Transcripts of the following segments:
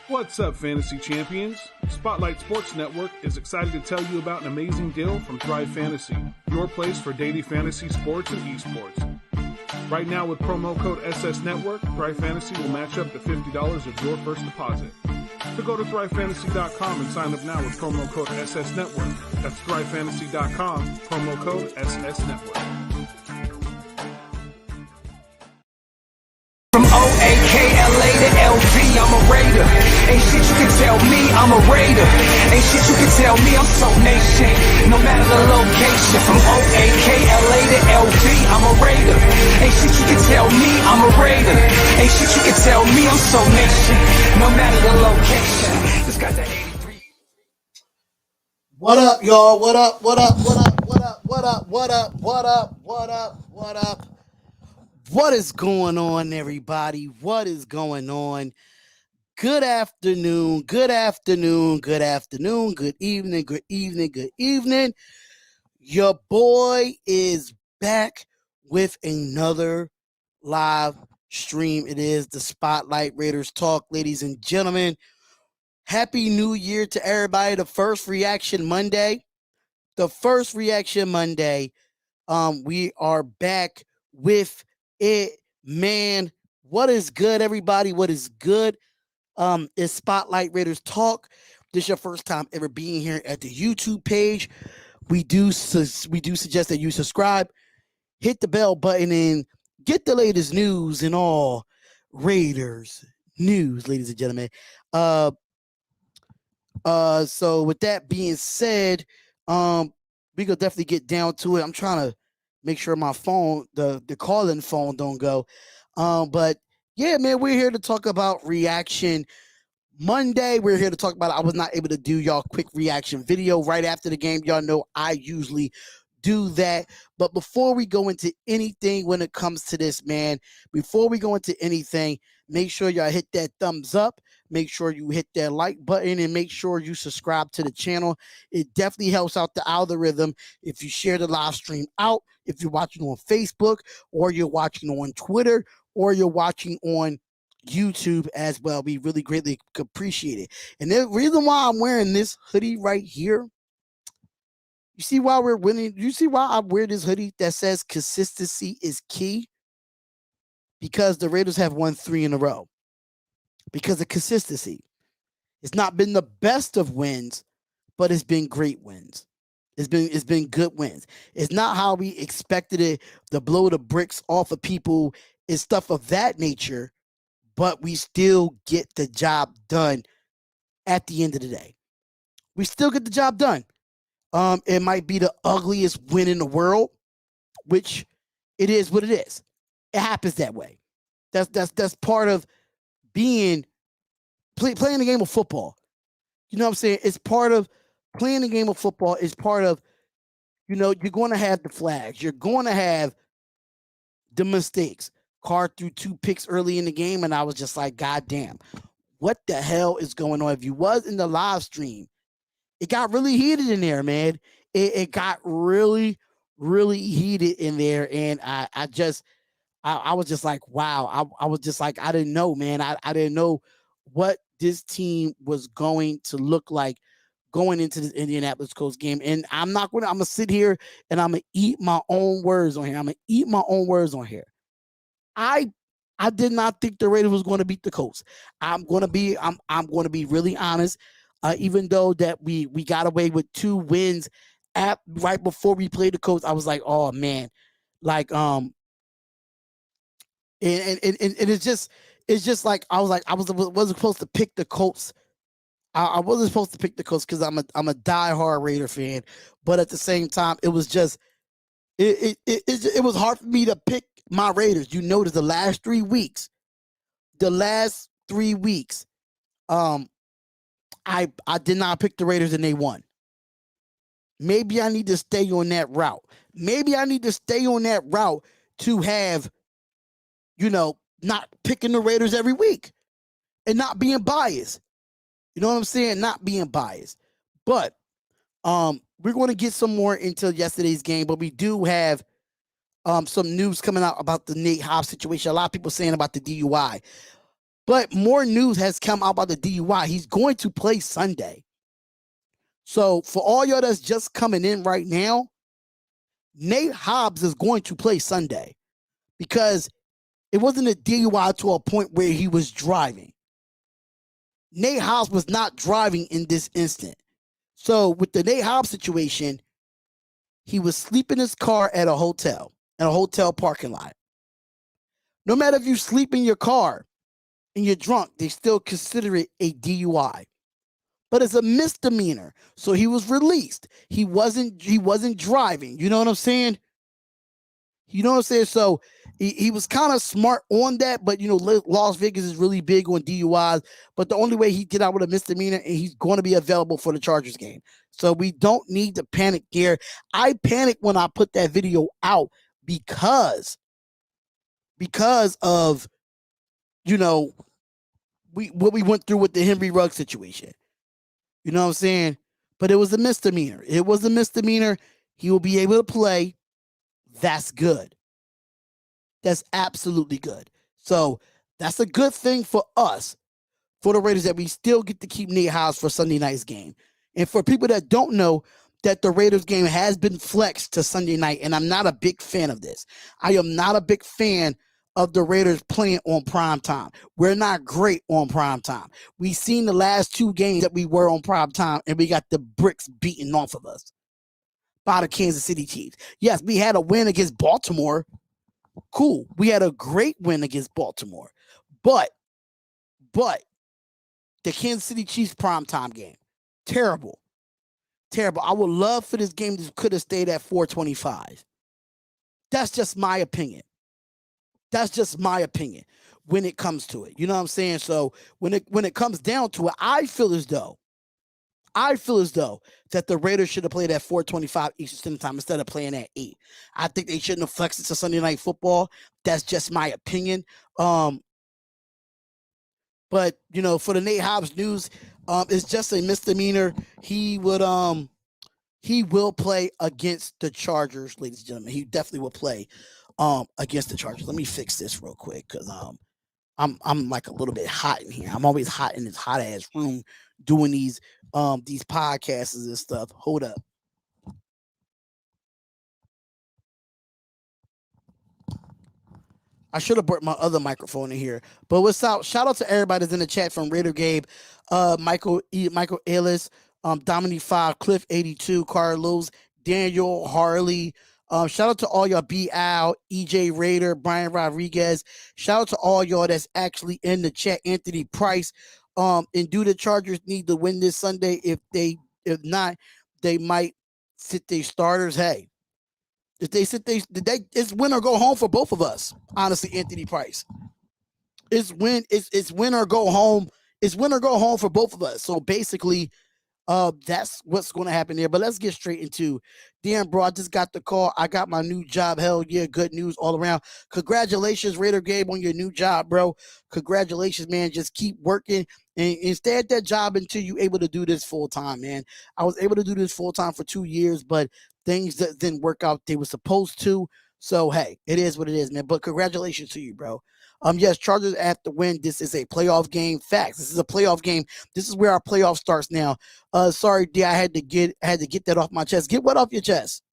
What's up, Fantasy Champions? Spotlight Sports Network is excited to tell you about an amazing deal from Thrive Fantasy, your place for daily fantasy sports and esports. Right now, with promo code SS Network, Thrive Fantasy will match up to $50 of your first deposit. So go to thrivefantasy.com and sign up now with promo code SS Network. That's thrivefantasy.com, promo code SS Network. From O-A-K-L-A to L-V, I'm a Raider. Ain't shit you can tell me, I'm a Raider. Ain't shit you can tell me, I'm so nation. No matter the location. From O-A-K-L-A to L-V, I'm a Raider. Ain't shit you can tell me, I'm a Raider. Ain't shit you can tell me, I'm so nation. No matter the location. Just got that 83. What up, y'all? What up? What up? What up? What up? What up? What up? What up? What up? What up? What is going on, everybody? What is going on? Good afternoon. Good afternoon. Good afternoon. Good evening. Good evening. Good evening. Your boy is back with another live stream. It is the Spotlight Raiders Talk, ladies and gentlemen. Happy New Year to everybody. The first reaction Monday. We are back with it, man. What is good, everybody? What is good? It's Spotlight Raiders Talk. This is your first time ever being here at the YouTube page. We do suggest that you subscribe, hit the bell button, and get the latest news and all Raiders news, ladies and gentlemen. So with that being said, we could definitely get down to it. I'm trying to make sure my phone, the call-in phone don't go. But yeah, man, we're here to talk about reaction Monday. We're here to talk about it. I was not able to do y'all quick reaction video right after the game. Y'all know I usually do that. But before we go into anything when it comes to this, man, make sure y'all hit that thumbs up. Make sure you hit that like button and make sure you subscribe to the channel. It definitely helps out the algorithm if you share the live stream out, if you're watching on Facebook or you're watching on Twitter or you're watching on YouTube as well. We really greatly appreciate it. And the reason why I'm wearing this hoodie right here, you see why we're winning? You see why I wear this hoodie that says consistency is key? Because the Raiders have won 3 in a row. Because of consistency. It's not been the best of wins, but it's been great wins. It's been good wins. It's not how we expected it to blow the bricks off of people and stuff of that nature, but we still get the job done at the end of the day. We still get the job done. It might be the ugliest win in the world, which it is what it is. It happens that way. That's part of playing the game of football. You know what I'm saying? It's part of playing the game of football. It's part of, you're going to have the flags. You're going to have the mistakes. Carr threw 2 picks early in the game, and I was just like, God damn, what the hell is going on? If you was in the live stream, it got really heated in there, man. It got really, really heated in there, and I was just like, wow. I was just like, I didn't know, man. I didn't know what this team was going to look like going into this Indianapolis Colts game. And I'm going to sit here and I'm going to eat my own words on here. I did not think the Raiders was going to beat the Colts. I'm going to be really honest. Even though that we got away with 2 wins right before we played the Colts, I was like, oh man, like and it's just like I wasn't supposed to pick the Colts. I wasn't supposed to pick the Colts because I'm a diehard Raider fan, but at the same time, it was just it was hard for me to pick my Raiders. You notice the last 3 weeks, I did not pick the Raiders and they won. Maybe I need to stay on that route. To have, not picking the Raiders every week and not being biased. You know what I'm saying? Not being biased. But we're going to get some more into yesterday's game, but we do have some news coming out about the Nate Hobbs situation. A lot of people saying about the DUI. But more news has come out about the DUI. He's going to play Sunday. So for all y'all that's just coming in right now, Nate Hobbs is going to play Sunday because it wasn't a DUI to a point where he was driving. Nate Hobbs was not driving in this instant. So with the Nate Hobbs situation, he was sleeping in his car at a hotel parking lot. No matter if you sleep in your car and you're drunk, they still consider it a DUI. But it's a misdemeanor. So he was released. He wasn't driving. You know what I'm saying? So he was kind of smart on that, but Las Vegas is really big on DUIs. But the only way he get out with a misdemeanor, and he's going to be available for the Chargers game. So we don't need to panic here. I panicked when I put that video out because of what we went through with the Henry Ruggs situation. You know what I'm saying? But it was a misdemeanor. He will be able to play. That's good. That's absolutely good. So that's a good thing for us, for the Raiders, that we still get to keep Nate Hobbs for Sunday night's game. And for people that don't know, that the Raiders game has been flexed to Sunday night, and I'm not a big fan of this. I am not a big fan of the Raiders playing on prime time. We're not great on prime time. We've seen the last 2 games that we were on prime time, and we got the bricks beaten off of us by the Kansas City Chiefs. Yes, we had a win against Baltimore. Cool. We had a great win against Baltimore. But the Kansas City Chiefs primetime game, terrible. I would love for this game to could have stayed at 425. That's just my opinion. When it comes to it. You know what I'm saying? So when it comes down to it, I feel as though that the Raiders should have played at 425 Eastern Standard Time instead of playing at 8. I think they shouldn't have flexed it to Sunday Night Football. That's just my opinion. But for the Nate Hobbs news, it's just a misdemeanor. He will play against the Chargers, ladies and gentlemen. He definitely will play against the Chargers. Let me fix this real quick because I'm like a little bit hot in here. I'm always hot in this hot ass room doing these podcasts and stuff. Hold up. I should have brought my other microphone in here. But what's up? Shout out to everybody that's in the chat, from Raider Gabe, Michael Ellis, Dominique 5, Cliff 82, Carlos, Daniel Harley. Shout out to all y'all, B. Al, EJ Raider, Brian Rodriguez. Shout out to all y'all that's actually in the chat. Anthony Price. And do the Chargers need to win this Sunday? If not, they might sit their starters. Hey, if they sit it's win or go home for both of us. Honestly, Anthony Price. It's win or go home. It's win or go home for both of us. So basically, that's what's going to happen there. But let's get straight into, damn, bro, I just got the call. I got my new job. Hell yeah, good news all around. Congratulations, Raider Gabe, on your new job, bro. Congratulations, man. Just keep working and stay at that job until you're able to do this full time, man. I was able to do this full time for 2 years, but things that didn't work out they were supposed to. So, hey, it is what it is, man. But congratulations to you, bro. Yes, Chargers have to win. This is a playoff game. Facts. This is a playoff game. This is where our playoff starts now. Sorry, D, I had to get that off my chest. Get what off your chest?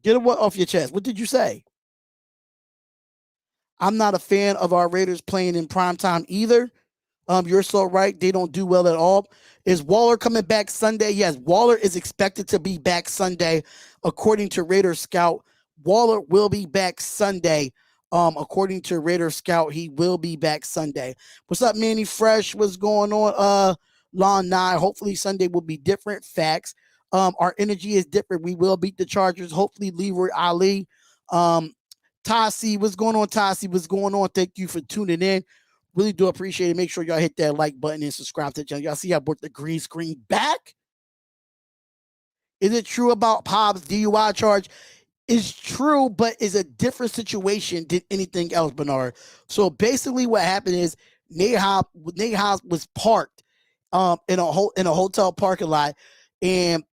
Get what off your chest? What did you say? I'm not a fan of our Raiders playing in primetime either. You're so right. They don't do well at all. Is Waller coming back Sunday? Yes, Waller is expected to be back Sunday. According to Raider Scout, Waller will be back Sunday. According to Raider Scout, he will be back Sunday. What's up, Manny Fresh? What's going on? Lon Nye. Hopefully Sunday will be different. Facts. Our energy is different. We will beat the Chargers. Hopefully Leroy Ali. Tassi, what's going on, Tassi? What's going on? Thank you for tuning in. Really do appreciate it. Make sure y'all hit that like button and subscribe to the channel. Y'all see I brought the green screen back? Is it true about Hobbs' DUI charge? It's true, but it's a different situation than anything else, Bernard. So basically what happened is Nate Hobbs was parked in a hotel parking lot, and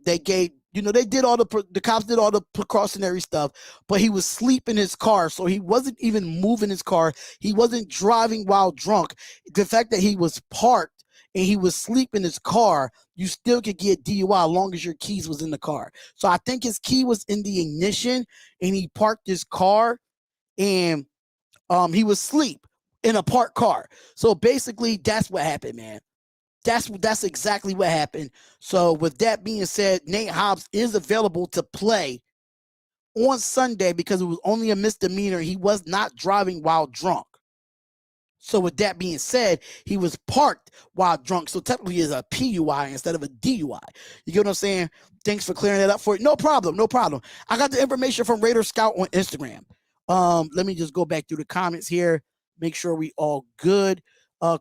they gave They did the cops did all the precautionary stuff, but he was asleep in his car, so he wasn't even moving his car. He wasn't driving while drunk. The fact that he was parked and he was asleep in his car, you still could get DUI as long as your keys was in the car. So I think his key was in the ignition, and he parked his car, and he was asleep in a parked car. So basically, that's what happened, man. That's exactly what happened. So with that being said, Nate Hobbs is available to play on Sunday because it was only a misdemeanor. He was not driving while drunk. So with that being said, he was parked while drunk. So technically it's a PUI instead of a DUI. You get what I'm saying? Thanks for clearing that up for you. No problem. No problem. I got the information from Raider Scout on Instagram. Let me just go back through the comments here. Make sure we all good.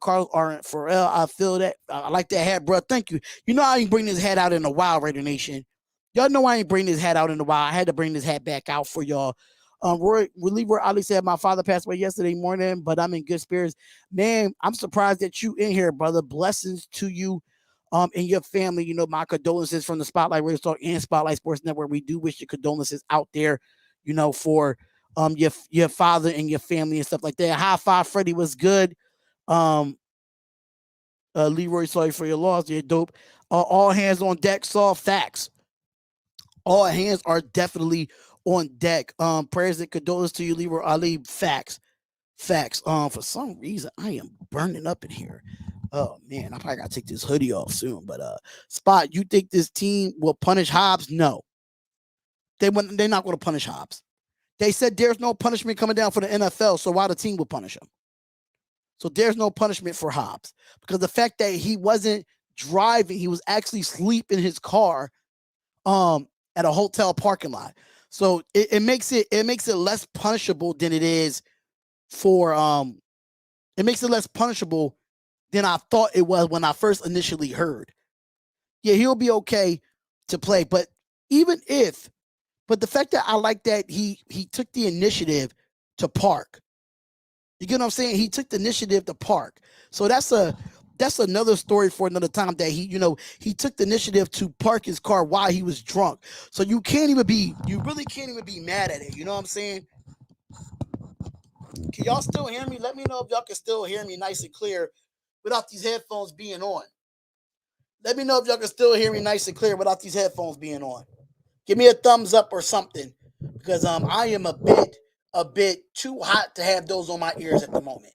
Carlos Aren't Pharrell, I feel that. I like that hat, bro. Thank you. I ain't bring this hat out in a while, Raider Nation. Y'all know I ain't bring this hat out in a while. I had to bring this hat back out for y'all. Reliever Ali said my father passed away yesterday morning, but I'm in good spirits. Man, I'm surprised that you in here, brother. Blessings to you and your family. My condolences from the Spotlight Radio Talk and Spotlight Sports Network. We do wish your condolences out there, for your father and your family and stuff like that. High five, Freddie was good. Leroy, sorry for your loss. You're dope. All hands on deck. Saw facts. All hands are definitely on deck. Prayers and condolences to you, Leroy Ali. Facts. For some reason, I am burning up in here. Oh man, I probably gotta take this hoodie off soon. But Spot, you think this team will punish Hobbs? No, they're not going to punish Hobbs. They said there's no punishment coming down for the NFL, so why the team will punish him? So there's no punishment for Hobbs because the fact that he wasn't driving, he was actually asleep in his car, at a hotel parking lot. So it makes it less punishable than it is for it makes it less punishable than I thought it was when I first initially heard. Yeah, he'll be okay to play, but the fact that I like that he took the initiative to park. You get what I'm saying? He took the initiative to park. So that's another story for another time that he took the initiative to park his car while he was drunk. So you really can't even be mad at it. You know what I'm saying? Can y'all still hear me? Let me know if y'all can still hear me nice and clear without these headphones being on. Let me know if y'all can still hear me nice and clear without these headphones being on. Give me a thumbs up or something because I am a bit too hot to have those on my ears at the moment.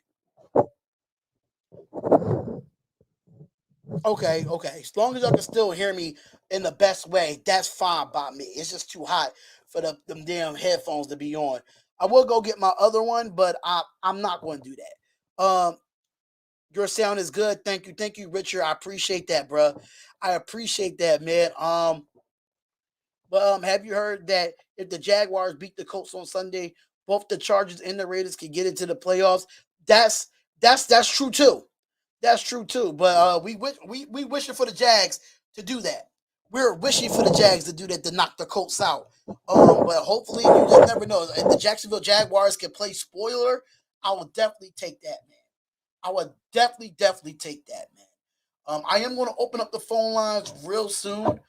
Okay. As long as y'all can still hear me in the best way, that's fine by me. It's just too hot for them damn headphones to be on. I will go get my other one, but I'm not going to do that. Your sound is good. Thank you, Richard. I appreciate that, bro. I appreciate that, man. But have you heard that if the Jaguars beat the Colts on Sunday, both the Chargers and the Raiders can get into the playoffs? That's true too. That's true too. But we wishing for the Jags to do that. We're wishing for the Jags to do that to knock the Colts out. But hopefully, you just never know. If the Jacksonville Jaguars can play spoiler, I will definitely take that, man. I would definitely take that, man. I am going to open up the phone lines real soon.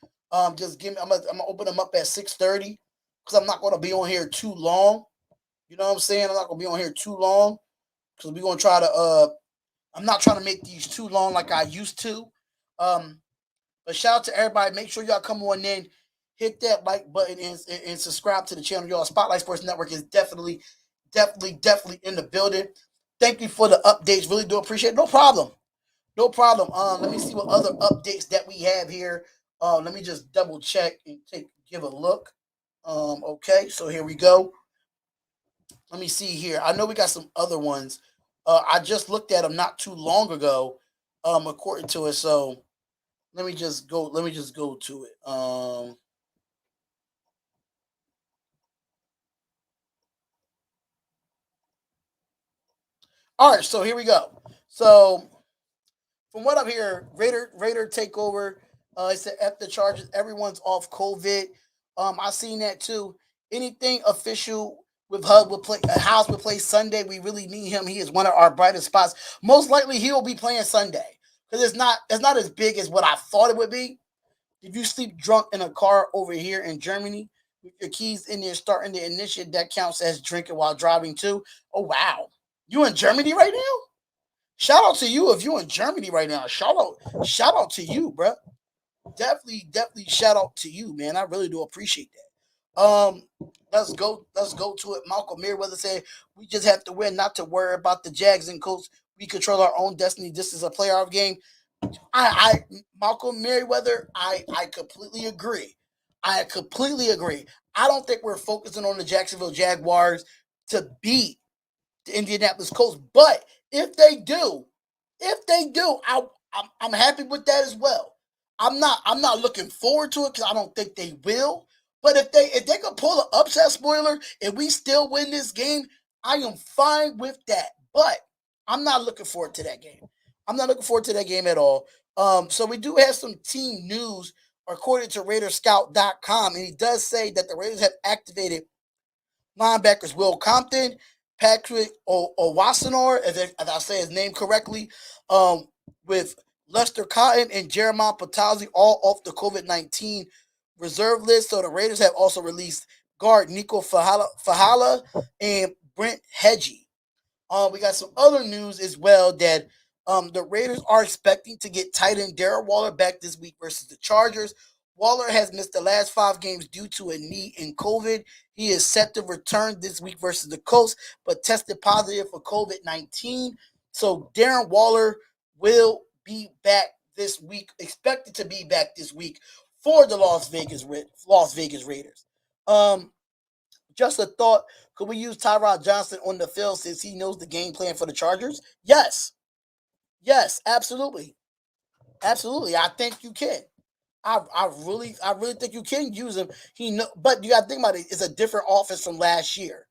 Just give me. I'm gonna open them up at 6:30 because I'm not going to be on here too long. You know what I'm saying? I'm not going to be on here too long because we're going to try to. I'm not trying to make these too long like I used to. But shout out to everybody. Make sure y'all come on in, hit that like button, and subscribe to the channel. Y'all, Spotlight Sports Network is definitely in the building. Thank you for the updates. Really do appreciate it. No problem. Let me see what other updates that we have here. Let me just double check and give a look. Okay, so here we go. Let me see here. I know we got some other ones. I just looked at them not too long ago, according to it. So let me just go to it. All right, so here we go. So from what I'm hearing, Raider takeover. It said F the Chargers. Everyone's off COVID. I seen that too. Anything official with Hub will play. House will play Sunday. We really need him. He is one of our brightest spots. Most likely he will be playing Sunday because it's not as big as what I thought it would be. If you sleep drunk in a car over here in Germany with your keys in there starting the ignition, that counts as drinking while driving too. Oh wow, you in Germany right now? Shout out to you if you in Germany right now. Shout out to you, bro. Definitely shout out to you, man. I really do appreciate that. Let's go to it. Malcolm Merriweather said, "We just have to win, not to worry about the Jags and Colts. We control our own destiny. This is a playoff game." Malcolm Merriweather, I completely agree. I completely agree. I don't think we're focusing on the Jacksonville Jaguars to beat the Indianapolis Colts, but if they do, I'm happy with that as well. I'm not looking forward to it because I don't think they will. But if they could pull an upset spoiler and we still win this game, I am fine with that. But I'm not looking forward to that game. I'm not looking forward to that game at all. So we do have some team news according to RaidersScout.com, and he does say that the Raiders have activated linebackers Will Compton, Patrick Owasinor, if I say his name correctly, with Lester Cotton and Jeremiah Patazzi all off the COVID-19 reserve list. So the Raiders have also released guard Nico Fahala and Brent Hedgie. We got some other news as well that the Raiders are expecting to get tight end Darren Waller back this week versus the Chargers. Waller has missed the last 5 games due to a knee and COVID. He is set to return this week versus the Colts, but tested positive for COVID-19. So Darren Waller will be back this week, expected to be back this week for the Las Vegas Raiders. Just a thought. Could we use Tyrod Johnson on the field since he knows the game plan for the Chargers? Yes. Yes, absolutely. Absolutely. I think you can. I really think you can use him. But you gotta think about it, it's a different offense from last year.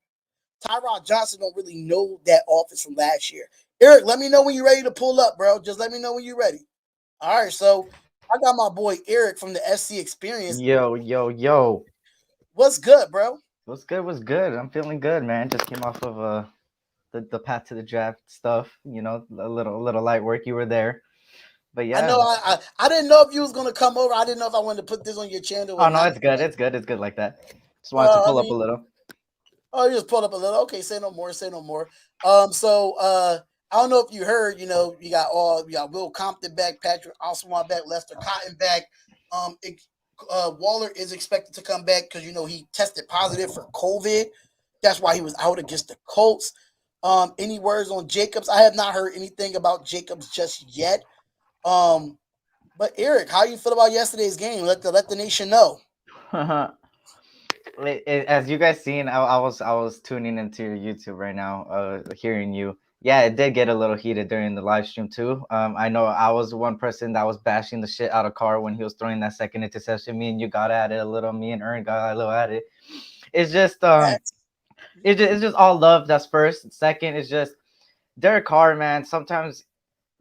Tyrod Johnson don't really know that offense from last year. Eric, let me know when you're ready to pull up, bro. Just let me know when you're ready. All right, so I got my boy Eric from the SC Experience. Yo, yo, yo. What's good, bro? What's good? What's good? I'm feeling good, man. Just came off of the path to the draft stuff. A little light work. You were there, but I yeah. know I didn't know if you was gonna come over. I didn't know if I wanted to put this on your channel or Oh no, not. it's good. It's good. It's good like that. Just wanted to I pull up a mean, little. oh, you just pulled up a little. Okay, say no more. Say no more. I don't know if you heard. You got Will Compton back, Patrick Oswald back, Lester Cotton back. Waller is expected to come back because he tested positive for COVID. That's why he was out against the Colts. Any words on Jacobs? I have not heard anything about Jacobs just yet. But Eric, how you feel about yesterday's game? Let the nation know. As you guys seen, I was tuning into your YouTube right now, hearing you. Yeah, it did get a little heated during the live stream too. I know I was one person that was bashing the shit out of Carr when he was throwing that second interception. Me and you got at it a little. Me and Ern got a little at it. It's just it's just all love. That's first. Second is just Derek Carr, man. Sometimes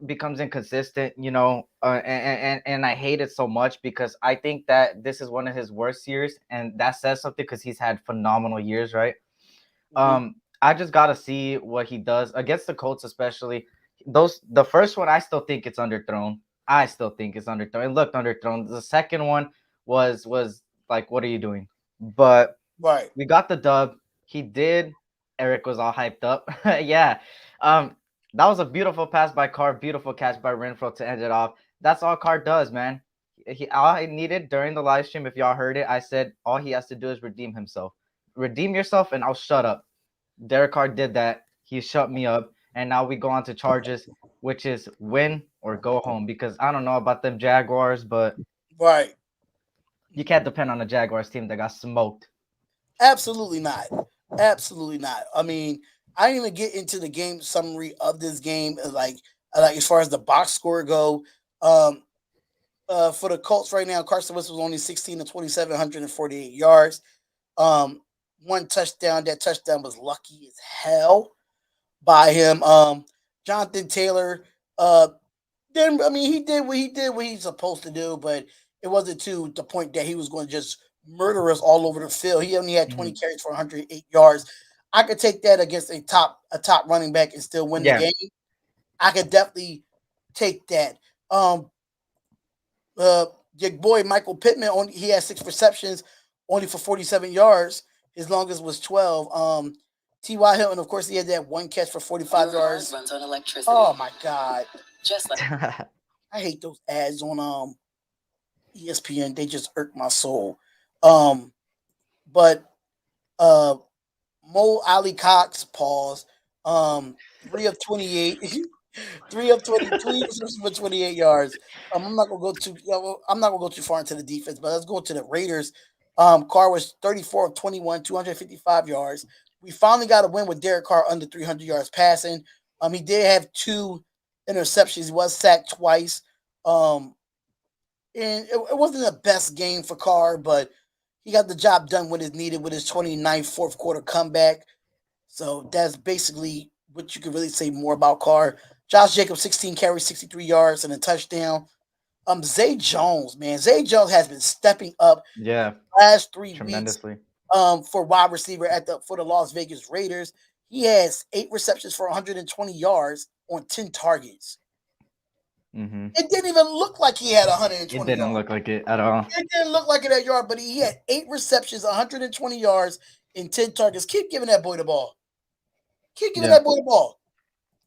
becomes inconsistent, and I hate it so much because I think that this is one of his worst years, and that says something because he's had phenomenal years, right? Mhm. I just gotta see what he does against the Colts, especially the first one. I still think it's underthrown. I still think it's underthrown. It looked underthrown. The second one was like, what are you doing? But Right. we got the dub. He did. Eric was all hyped up. Yeah. Um, that was a beautiful pass by Carr, beautiful catch by Renfro to end it off. That's all Carr does, man. All I needed during the live stream, if y'all heard it, I said all he has to do is redeem himself. Redeem yourself, and I'll shut up. Derek Carr did that. He shut me up, and now we go on to charges, which is win or go home. Because I don't know about them Jaguars, but Right. you can't depend on a Jaguars team that got smoked. Absolutely not. Absolutely not. I mean, I didn't even get into the game summary of this game, like as far as the box score go. Um, for the Colts right now, Carson Wentz was only 16 to 27, 148 yards. Um, One touchdown. That touchdown was lucky as hell by him. Jonathan Taylor. Then I mean, he did what he's supposed to do, but it wasn't to the point that he was going to just murder us all over the field. He only had 20 Mhm. carries for 108 yards. I could take that against a top running back and still win the Yeah. game. I could definitely take that. Um, uh, your boy Michael Pittman he had 6 receptions, only for 47 yards. His longest was 12. T.Y. Hilton, of course, he had that one catch for 45 yards. Runs on electricity. Oh my God! Just like I hate those ads on ESPN. They just irk my soul. But Mo Ali Cox, pause. 3 of 28. 3 of 23 for 28 yards. I'm not gonna go too. I'm not gonna go too far into the defense, but let's go to the Raiders. Carr was 34 of 21, 255 yards. We finally got a win with Derek Carr under 300 yards passing. He did have 2 interceptions. He was sacked twice. And it wasn't the best game for Carr, but he got the job done when it's needed with his 29th fourth quarter comeback. So that's basically what you could really say more about Carr. Josh Jacobs, 16 carries, 63 yards, and a touchdown. Zay Jones, man. Zay Jones has been stepping up Yeah, last 3 weeks tremendously. for wide receiver for the Las Vegas Raiders. He has 8 receptions for 120 yards on 10 targets. Mm-hmm. It didn't even look like he had It 120 didn't yards. look like it at all. It didn't look like it at yard, but he had 8 receptions, 120 yards, and 10 targets. Keep giving that boy the ball. Keep giving that boy the ball.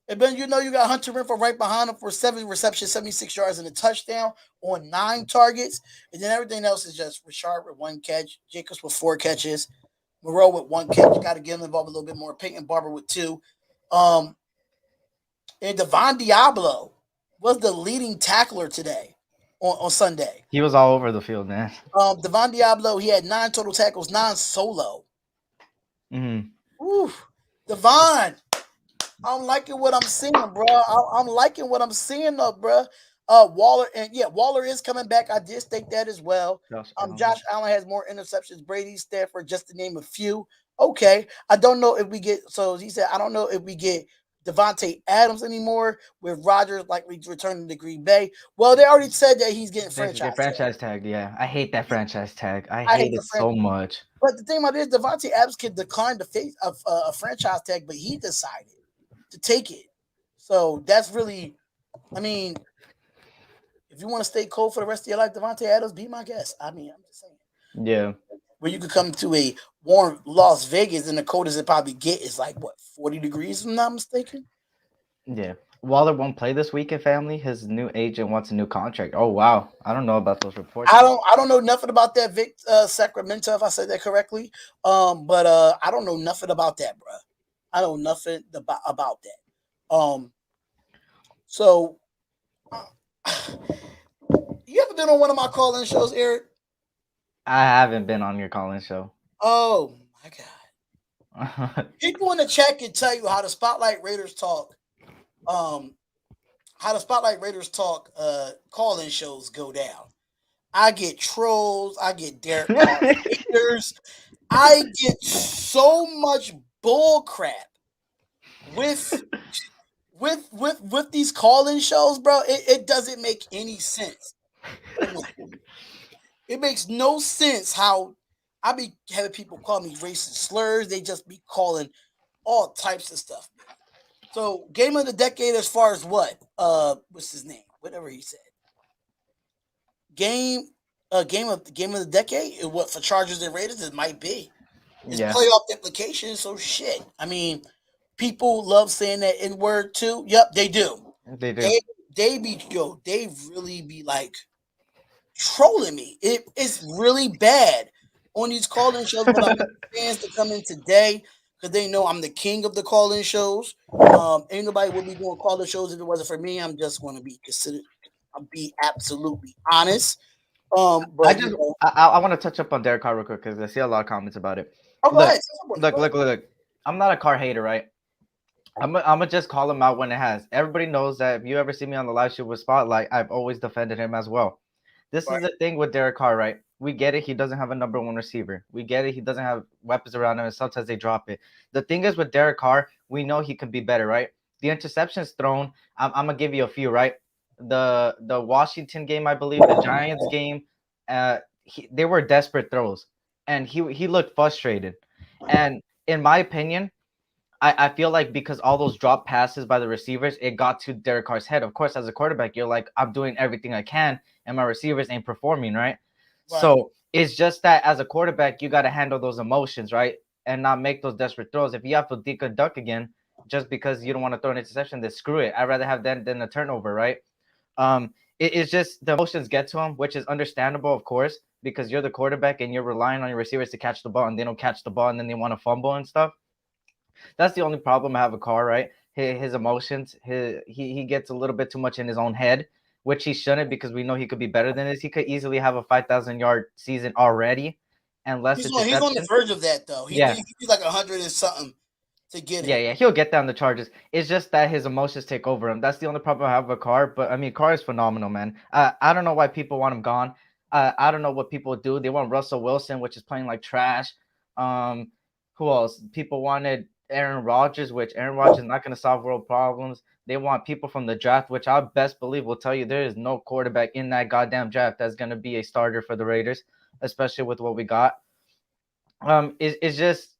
And then you got Hunter Renfrow right behind him for 7 receptions, 76 yards, and a touchdown on 9 targets. And then everything else is just Richard with 1 catch, Jacobs with 4 catches, Moreau with 1 catch. You got to get him involved a little bit more. Peyton Barber with 2. And Devon Diablo was the leading tackler today on Sunday. He was all over the field, man. Devon Diablo, he had 9 total tackles, 9 solo. Mm-hmm. Ooh, Devon, I'm liking what I'm seeing, bro. I'm liking what I'm seeing, bro. Waller is coming back. I did state that as well. Josh Allen has more interceptions. Brady, Stafford, just to name a few. Okay, I don't know if we get. So he said, I don't know if we get Devontae Adams anymore with Rodgers likely returning to Green Bay. Well, they already said that he's getting franchise tagged. Yeah, I hate that franchise tag. I hate hate it so much. But the thing about it is, Devontae Adams can decline the face of a franchise tag, but he decided to take it. So that's really, I mean, if you want to stay cold for the rest of your life, Devontae Adams, be my guest. I mean, I'm just saying. Yeah. Where you could come to a warm Las Vegas, and the coldest it probably get is like, what, 40 degrees, if I'm not mistaken? Yeah. Waller won't play this weekend, family. His new agent wants a new contract. Oh, wow. I don't know about those reports. I don't know nothing about that, Vic Sacramento, if I said that correctly. But I don't know nothing about that, bro. I know nothing about that. So you ever been on one of my call-in shows, Eric? I haven't been on your call-in show. Oh my God. People in the chat can tell you how the Spotlight Raiders talk. How the Spotlight Raiders talk call-in shows go down. I get trolls, I get Derek haters, I get so much bull crap with these call-in shows, bro. It doesn't make any sense. It makes no sense how I be having people call me racist slurs. They just be calling all types of stuff. So, game of the decade as far as what? What's his name? Whatever he said. Game of the decade? What for Chargers and Raiders? It might be. It's playoff implications. So shit. I mean, people love saying that N word too. Yep, they do. They do. They really be like trolling me. It's really bad on these call-in shows. But I'm fans to come in today because they know I'm the king of the call-in shows. Ain't nobody would be doing call-in shows if it wasn't for me. I'm just going to be considered. I'll be absolutely honest. But I want to touch up on Derek Carr real quick because I see a lot of comments about it. Oh, look. I'm not a Carr hater, right? I'm gonna just call him out when it has. Everybody knows that if you ever see me on the live show with Spotlight, I've always defended him as well. This is the thing with Derek Carr, right? We get it. He doesn't have a number 1 receiver. We get it. He doesn't have weapons around him, and sometimes they drop it. The thing is with Derek Carr, we know he can be better, right? The interceptions thrown, I'm gonna give you a few, right? The Washington game, I believe, the Giants game, they were desperate throws, and he looked frustrated. And in my opinion, I feel like because all those drop passes by the receivers, it got to Derek Carr's head. Of course, as a quarterback, you're like, I'm doing everything I can, and my receivers ain't performing, right? Right. So it's just that as a quarterback, you got to handle those emotions, right? And not make those desperate throws. If you have to dink a duck again, just because you don't want to throw an interception, then screw it. I'd rather have that than a turnover, right? It's just the emotions get to him, which is understandable, of course, because you're the quarterback and you're relying on your receivers to catch the ball, and they don't catch the ball, and then they want to fumble and stuff. That's the only problem I have with Carr, right? His emotions, he gets a little bit too much in his own head, which he shouldn't, because we know he could be better than this. He could easily have a 5,000-yard season already, and less He's on the interceptions. verge of that though. He Yeah, he's like 100 and something to get yeah, it. yeah. He'll get down the charges. It's just that his emotions take over him. That's the only problem I have with Carr. But I mean, Carr is phenomenal, man. I don't know why people want him gone. I don't know what people do. They want Russell Wilson, which is playing like trash. Um, who else? People wanted Aaron Rodgers, which Aaron Rodgers is not going to solve world problems. They want people from the draft, which I best believe will tell you there is no quarterback in that goddamn draft that's going to be a starter for the Raiders, especially with what we got. It's just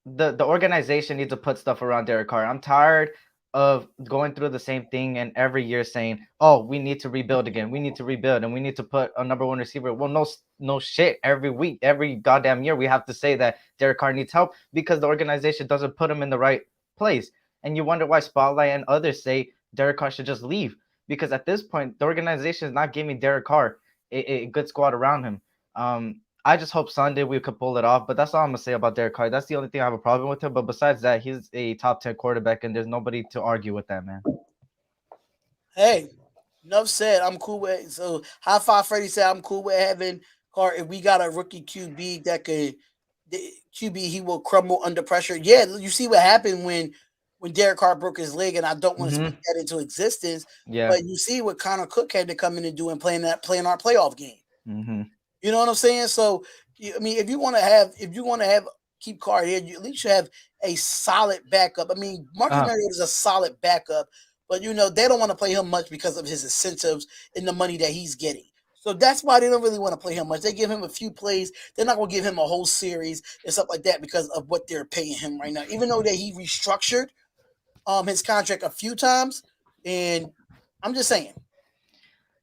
the organization needs to put stuff around Derek Carr. I'm tired of going through the same thing and every year saying, "Oh, we need to rebuild again. We need to rebuild, and we need to put a number one receiver." Well, no shit. Every week, every goddamn year, we have to say that Derek Carr needs help because the organization doesn't put him in the right place. And you wonder why Spotlight and others say Derek Carr should just leave, because at this point, the organization is not giving Derek Carr a good squad around him. I just hope Sunday we could pull it off. But that's all I'm gonna say about Derek Carr. That's the only thing I have a problem with him. But besides that, he's a top 10 quarterback, and there's nobody to argue with that, man. Hey, enough said. I'm cool with so High Five Freddy said I'm cool with having Carr. If we got a rookie QB that could the QB, he will crumble under pressure. Yeah, you see what happened when Derek Carr broke his leg, and I don't want to speak Mm-hmm. that into existence, Yeah. but you see what Connor Cook had to come in and do and playing our playoff game. Mm-hmm. You know what I'm saying? So, I mean, if you want to have keep Carr here, you at least should have a solid backup. I mean, Marcus Uh, Mariota is a solid backup, but they don't want to play him much because of his incentives and the money that he's getting. So that's why they don't really want to play him much. They give him a few plays. They're not going to give him a whole series and stuff like that because of what they're paying him right now. Even though that he restructured his contract a few times, and I'm just saying, I'm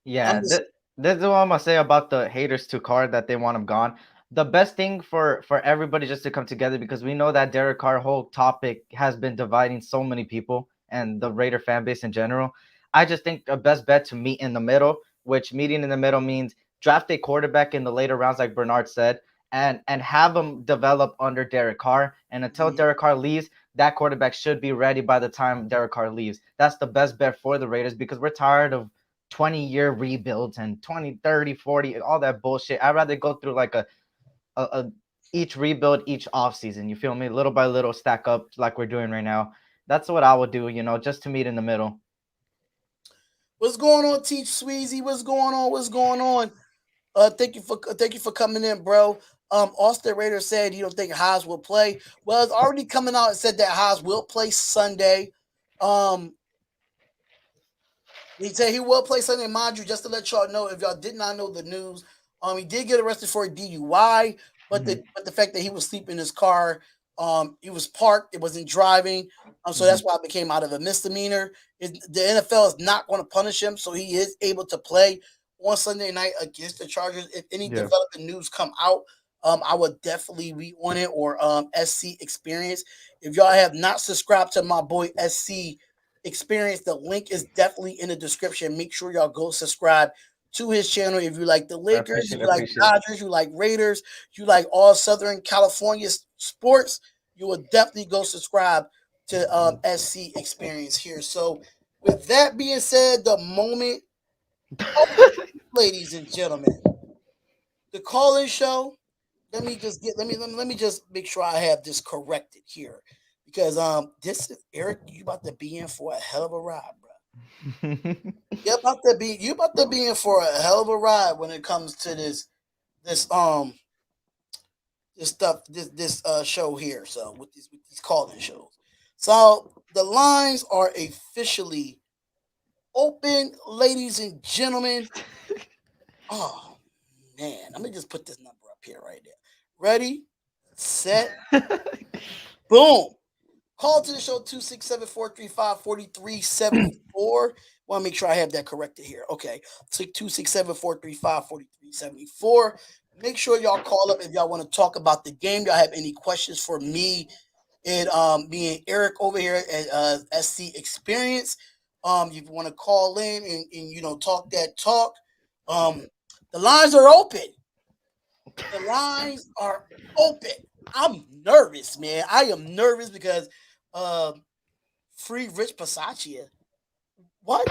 Yeah, just this is what I'm gonna say about the haters to Carr, that they want him gone. The best thing for everybody just to come together, because we know that Derek Carr whole topic has been dividing so many people and the Raider fan base in general. I just think the best bet to meet in the middle, which meeting in the middle means draft a quarterback in the later rounds, like Bernard said, and have him develop under Derek Carr. And until Mhm. Derek Carr leaves, that quarterback should be ready by the time Derek Carr leaves. That's the best bet for the Raiders, because we're tired of 20-year rebuilds and 20, 30, 40, all that bullshit. I'd rather go through like a each rebuild each offseason. You feel me? Little by little stack up like we're doing right now. That's what I would do, just to meet in the middle. What's going on, Teach Sweezy? What's going on? What's going on? Thank you for coming in, bro. Austin Raider said you don't think Hobbs will play. Well, it's already coming out and said that Hobbs will play Sunday. Um, he said he will play Sunday. Mind you, just to let y'all know, if y'all did not know the news, he did get arrested for a DUI, but Mm-hmm. the fact that he was sleeping in his car, he was parked, it wasn't driving, so Mm-hmm. that's why it became out of a misdemeanor. The NFL is not going to punish him, so he is able to play on Sunday night against the Chargers. If any Yeah. developing news come out, I would definitely be on it, or SC Experience. If y'all have not subscribed to my boy SC Experience, the link is definitely in the description. Make sure y'all go subscribe to his channel. If you like the I Lakers, appreciate you it. like Appreciate it. Dodgers, you like Raiders, you like all Southern California sports, you will definitely go subscribe to SC Experience here. So, with that being said, the moment, ladies and gentlemen, the call-in show. Let me just make sure I have this corrected here, because this is Eric. You about to be in for a hell of a ride, bro. You about to be in for a hell of a ride when it comes to this this stuff this show here. So with these call-in shows, so the lines are officially open, ladies and gentlemen. Oh man, let me just put this number up here right there. Ready, set, boom. Call to the show 267-435-4374. Want to make sure I have that corrected here. Okay. 267-435-4374. Make sure y'all call up if y'all want to talk about the game. Y'all have any questions for me and me and Eric over here at SC Experience. If you want to call in and talk that talk. The lines are open. The lines are open. I'm nervous, man. I am nervous because free Rich Pasaccia. What?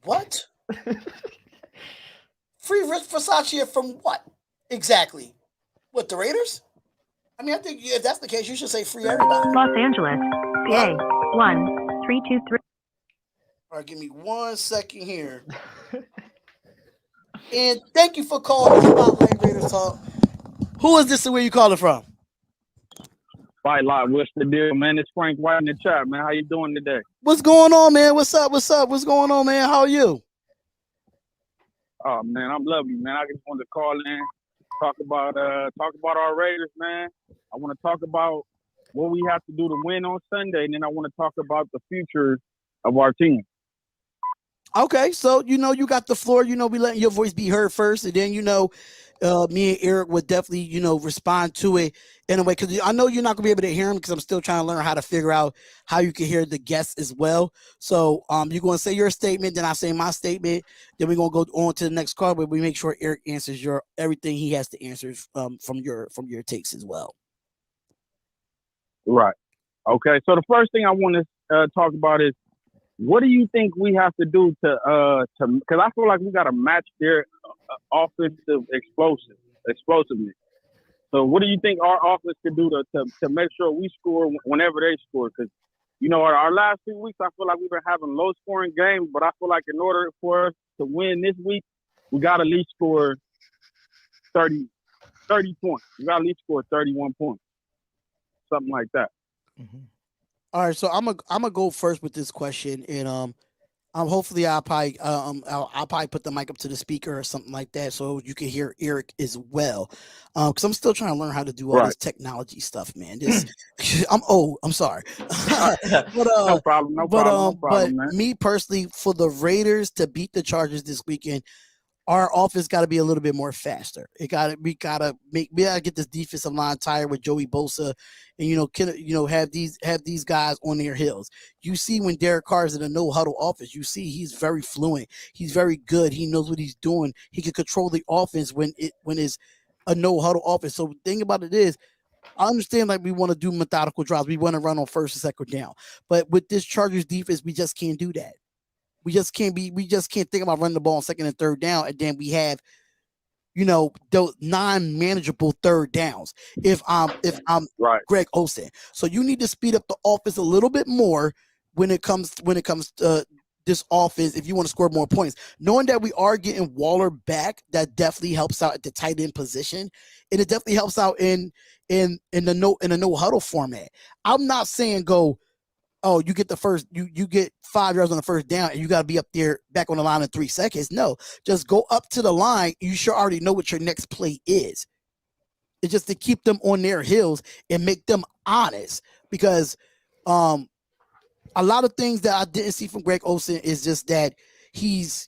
What? Free Rich Pasaccia from what? Exactly. What, the Raiders? I mean, I think if that's the case, you should say free everybody. Los Angeles, PA, 1323. All right, give me 1 second here. And thank you for calling Spotlight Raiders Talk. Who is this and where you calling from? Fight Lot, what's the deal, man? It's Frank White in the chat, man. How you doing today? What's going on, man? What's up? What's going on, man? How are you? Oh man, I'm lovely, man. I just wanted to call in, talk about our Raiders, man. I want to talk about what we have to do to win on Sunday, and then I want to talk about the future of our team. Okay, so you got the floor. We letting your voice be heard first, and then me and Eric would definitely respond to it in a way, because I know you're not gonna be able to hear him because I'm still trying to learn how to figure out how you can hear the guests as well. So you're gonna say your statement, then I say my statement, then we're gonna go on to the next call where we make sure Eric answers everything he has to answer from your takes as well. Right. Okay. So the first thing I want to talk about is, what do you think we have to do to because I feel like we got to match their offensive explosiveness. So what do you think our offense could do to make sure we score whenever they score? Because our last 2 weeks, I feel like we've been having low scoring games, but I feel like in order for us to win this week, we got to at least score 30 points. We got to at least score 31 points, something like that. Mm-hmm. All right, so I'm gonna go first with this question, and hopefully I'll probably put the mic up to the speaker or something like that, so you can hear Eric as well, because I'm still trying to learn how to do all this technology stuff, man. I'm old. I'm sorry, but no problem. But man. Me personally, for the Raiders to beat the Chargers this weekend, our offense got to be a little bit more faster. We gotta get this defensive line tired with Joey Bosa, and have these guys on their heels. You see when Derek Carr is in a no huddle offense, you see he's very fluent. He's very good. He knows what he's doing. He can control the offense when it's a no huddle offense. So the thing about it is, I understand we want to do methodical drives. We want to run on first and second down, but with this Chargers defense, we just can't do that. We just can't think about running the ball on second and third down, and then we have, those non-manageable third downs. If I'm right. Greg Olsen, so you need to speed up the offense a little bit more when it comes to this offense. If you want to score more points, knowing that we are getting Waller back, that definitely helps out at the tight end position, and it definitely helps out in the no huddle format. I'm not saying go, oh, you get you get 5 yards on the first down and you got to be up there back on the line in 3 seconds. No, just go up to the line. You sure already know what your next play is. It's just to keep them on their heels and make them honest, because a lot of things that I didn't see from Greg Olsen is just that he's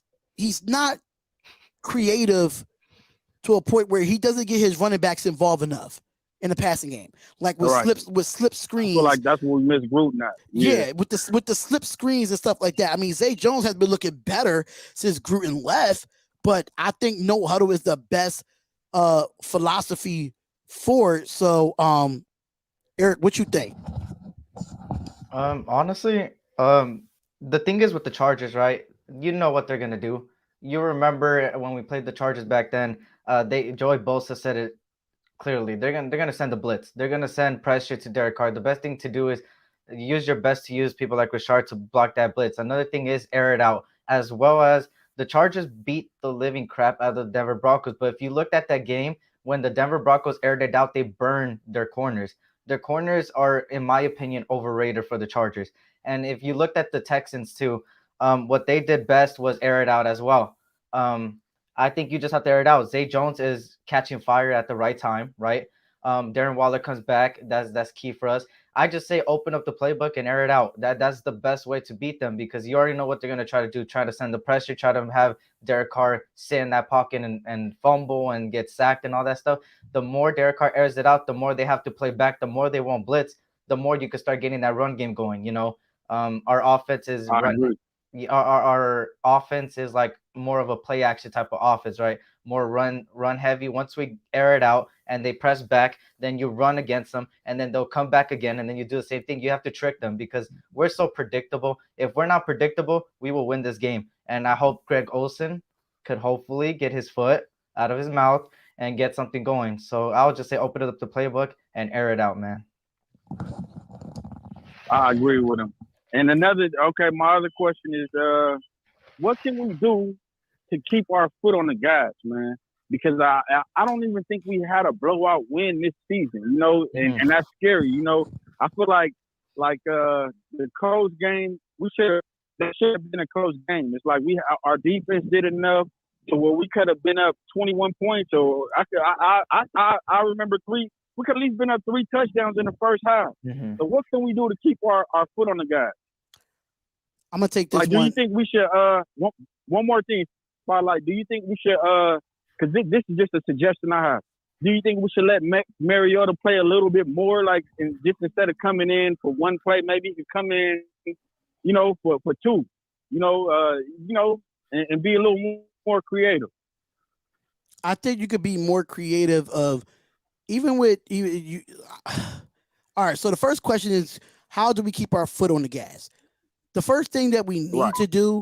not creative to a point where he doesn't get his running backs involved enough in the passing game, like with slip screens. I feel like that's what we miss Gruden at. Yeah, with the slip screens and stuff like that. I mean, Zay Jones has been looking better since Gruden left, but I think no huddle is the best philosophy for it. So, Eric, what you think? Honestly, the thing is with the Chargers, right? You know what they're gonna do. You remember when we played the Chargers back then? Joey Bosa said it clearly. They're gonna send the blitz. They're gonna send pressure to Derek Carr. The best thing to do is use your best to use people like Richard to block that blitz. Another thing is air it out, as well as the Chargers beat the living crap out of the Denver Broncos. But if you looked at that game, when the Denver Broncos aired it out, they burned their corners. Their corners are, in my opinion, overrated for the Chargers. And if you looked at the Texans too, what they did best was air it out as well. I think you just have to air it out. Zay Jones is catching fire at the right time, right? Darren Waller comes back. That's key for us. I just say open up the playbook and air it out. That's the best way to beat them because you already know what they're gonna try to do. Try to send the pressure. Try to have Derek Carr sit in that pocket and fumble and get sacked and all that stuff. The more Derek Carr airs it out, the more they have to play back. The more they won't blitz. The more you can start getting that run game going. Our offense is our offense is like more of a play action type of offense, right? More run heavy. Once we air it out and they press back, then you run against them and then they'll come back again and then you do the same thing. You have to trick them because we're so predictable. If we're not predictable, we will win this game. And I hope Greg Olsen could hopefully get his foot out of his mouth and get something going. So I'll just say open up the playbook and air it out, man. I agree with him. And my other question is, what can we do to keep our foot on the gas, man? Because I don't even think we had a blowout win this season, and that's scary. I feel like the Colts game, that should have been a close game. It's like our defense did enough to where we could have been up 21 points, or I remember we could at least been up 3 touchdowns in the first half. Mm-hmm. So what can we do to keep our foot on the gas? I'm gonna take this. Do you think we should? One more thing, Spotlight. Do you think we should? Because this is just a suggestion I have. Do you think we should let Mariota play a little bit more, like just instead of coming in for one play, maybe he could come in, for 2, and be a little more creative. I think you could be more creative of even with you. All right. So the first question is, how do we keep our foot on the gas? The first thing that we need to do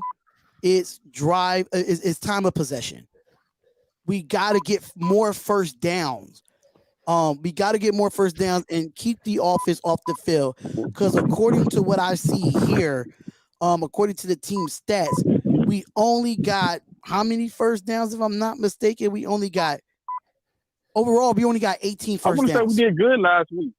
is drive is time of possession. We got to get more first downs. We got to get more first downs and keep the offense off the field. Because according to what I see here, according to the team stats, we only got how many first downs? If I'm not mistaken, we only got 18 first downs. I want to say we did good last week.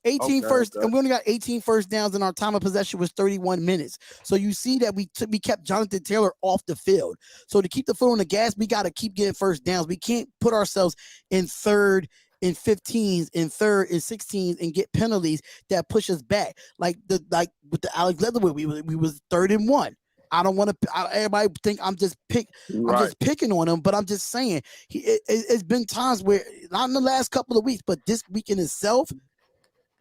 18 and we only got 18 first downs, and our time of possession was 31 minutes. So you see that we kept Jonathan Taylor off the field. So to keep the foot on the gas, we got to keep getting first downs. We can't put ourselves in third and 15s, in third and 16s, and get penalties that push us back. Like with the Alex Leatherwood, we was 3rd and 1. I don't want to. Everybody think I'm just picking on him, but I'm just saying it's been times where not in the last couple of weeks, but this week in itself,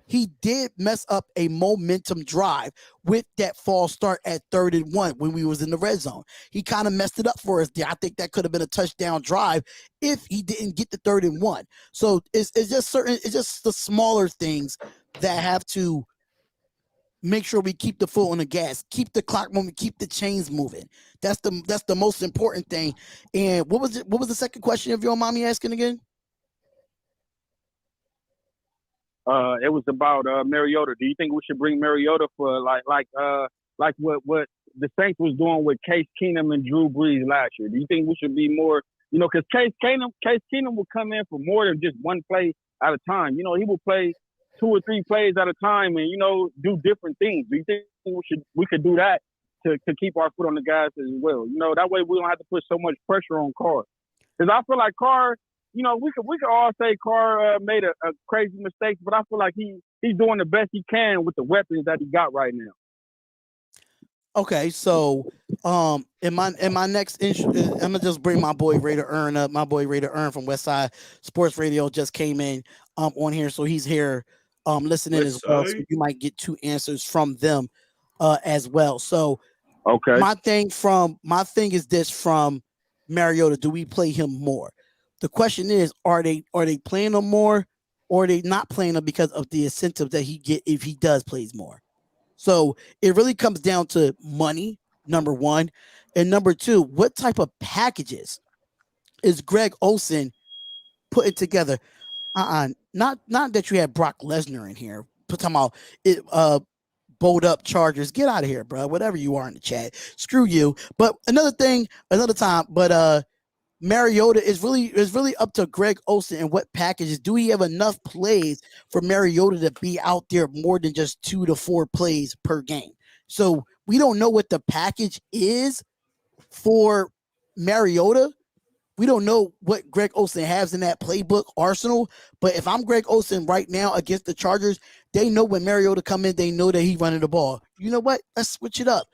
he did mess up a momentum drive with that false start at 3rd and 1 when we was in the red zone. He kind of messed it up for us there. I think that could have been a touchdown drive if he didn't get the 3rd and 1. So it's just the smaller things that have to make sure we keep the foot on the gas, keep the clock moving, keep the chains moving. That's the most important thing. And what was the second question, if you don't mind me asking again? It was about Mariota. Do you think we should bring Mariota for like what the Saints was doing with Case Keenum and Drew Brees last year? Do you think we should be more, because Case Keenum will come in for more than just one play at a time. He will play 2 or 3 plays at a time and do different things. Do you think we could do that to keep our foot on the gas as well? That way we don't have to put so much pressure on Carr. Because I feel like Carr, we could all say Carr made a crazy mistake, but I feel like he's doing the best he can with the weapons that he got right now. Okay, so in my next I'm gonna just bring my boy Raider Earn up. My boy Raider Earn from Westside Sports Radio just came in on here, so he's here listening as well. So you might get 2 answers from them as well. So okay, my thing is this from Mariota: do we play him more? The question is, are they playing him more, or are they not playing him because of the incentive that he get if he does plays more? So it really comes down to money, number one, and number 2, what type of packages is Greg Olsen putting together? Not that you had Brock Lesnar in here. Talking about it, bowled up Chargers. Get out of here, bro. Whatever you are in the chat, screw you. But another time. But Mariota is really up to Greg Olsen and what packages. Do we have enough plays for Mariota to be out there more than just 2 to 4 plays per game? So we don't know what the package is for Mariota, we don't know what Greg Olsen has in that playbook arsenal. But if I'm Greg Olsen right now against the Chargers, they know when Mariota come in, they know that he's running the ball. You know what? Let's switch it up.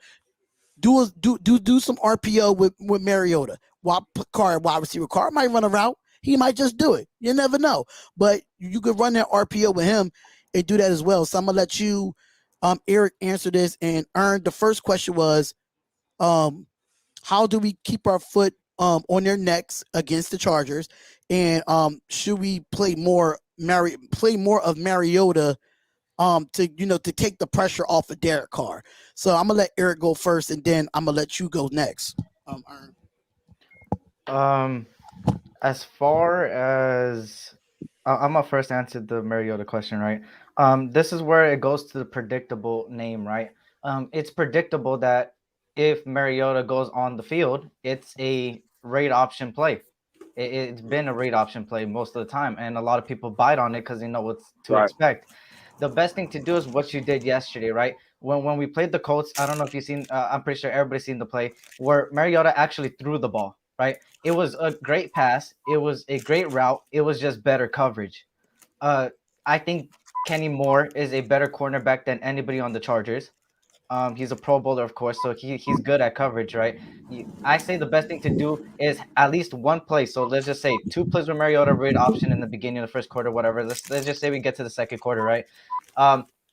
Do some RPO with Mariota. While wide receiver Carr might run a route. He might just do it. You never know. But you could run that RPO with him and do that as well. So I'm gonna let you, Eric, answer this. And Ern, the first question was, how do we keep our foot on their necks against the Chargers? And should we play more of Mariota to take the pressure off of Derek Carr? So I'm gonna let Eric go first, and then I'm gonna let you go next. Ern. As far as I'm gonna first answer the Mariota question, right? This is where it goes to the predictable name, right? It's predictable that if Mariota goes on the field, it's a read option play. It's been a read option play most of the time, and a lot of people bite on it because they know what to expect. The best thing to do is what you did yesterday, right? When we played the Colts, I don't know if you've seen. I'm pretty sure everybody's seen the play where Mariota actually threw the ball, right? It was a great pass. It was a great route. It was just better coverage. I think Kenny Moore is a better cornerback than anybody on the Chargers. He's a Pro Bowler, of course, so he's good at coverage, right? I say the best thing to do is at least one play. So let's just say 2 plays with Mariota read option in the beginning of the first quarter, whatever. Let's just say we get to the second quarter, right?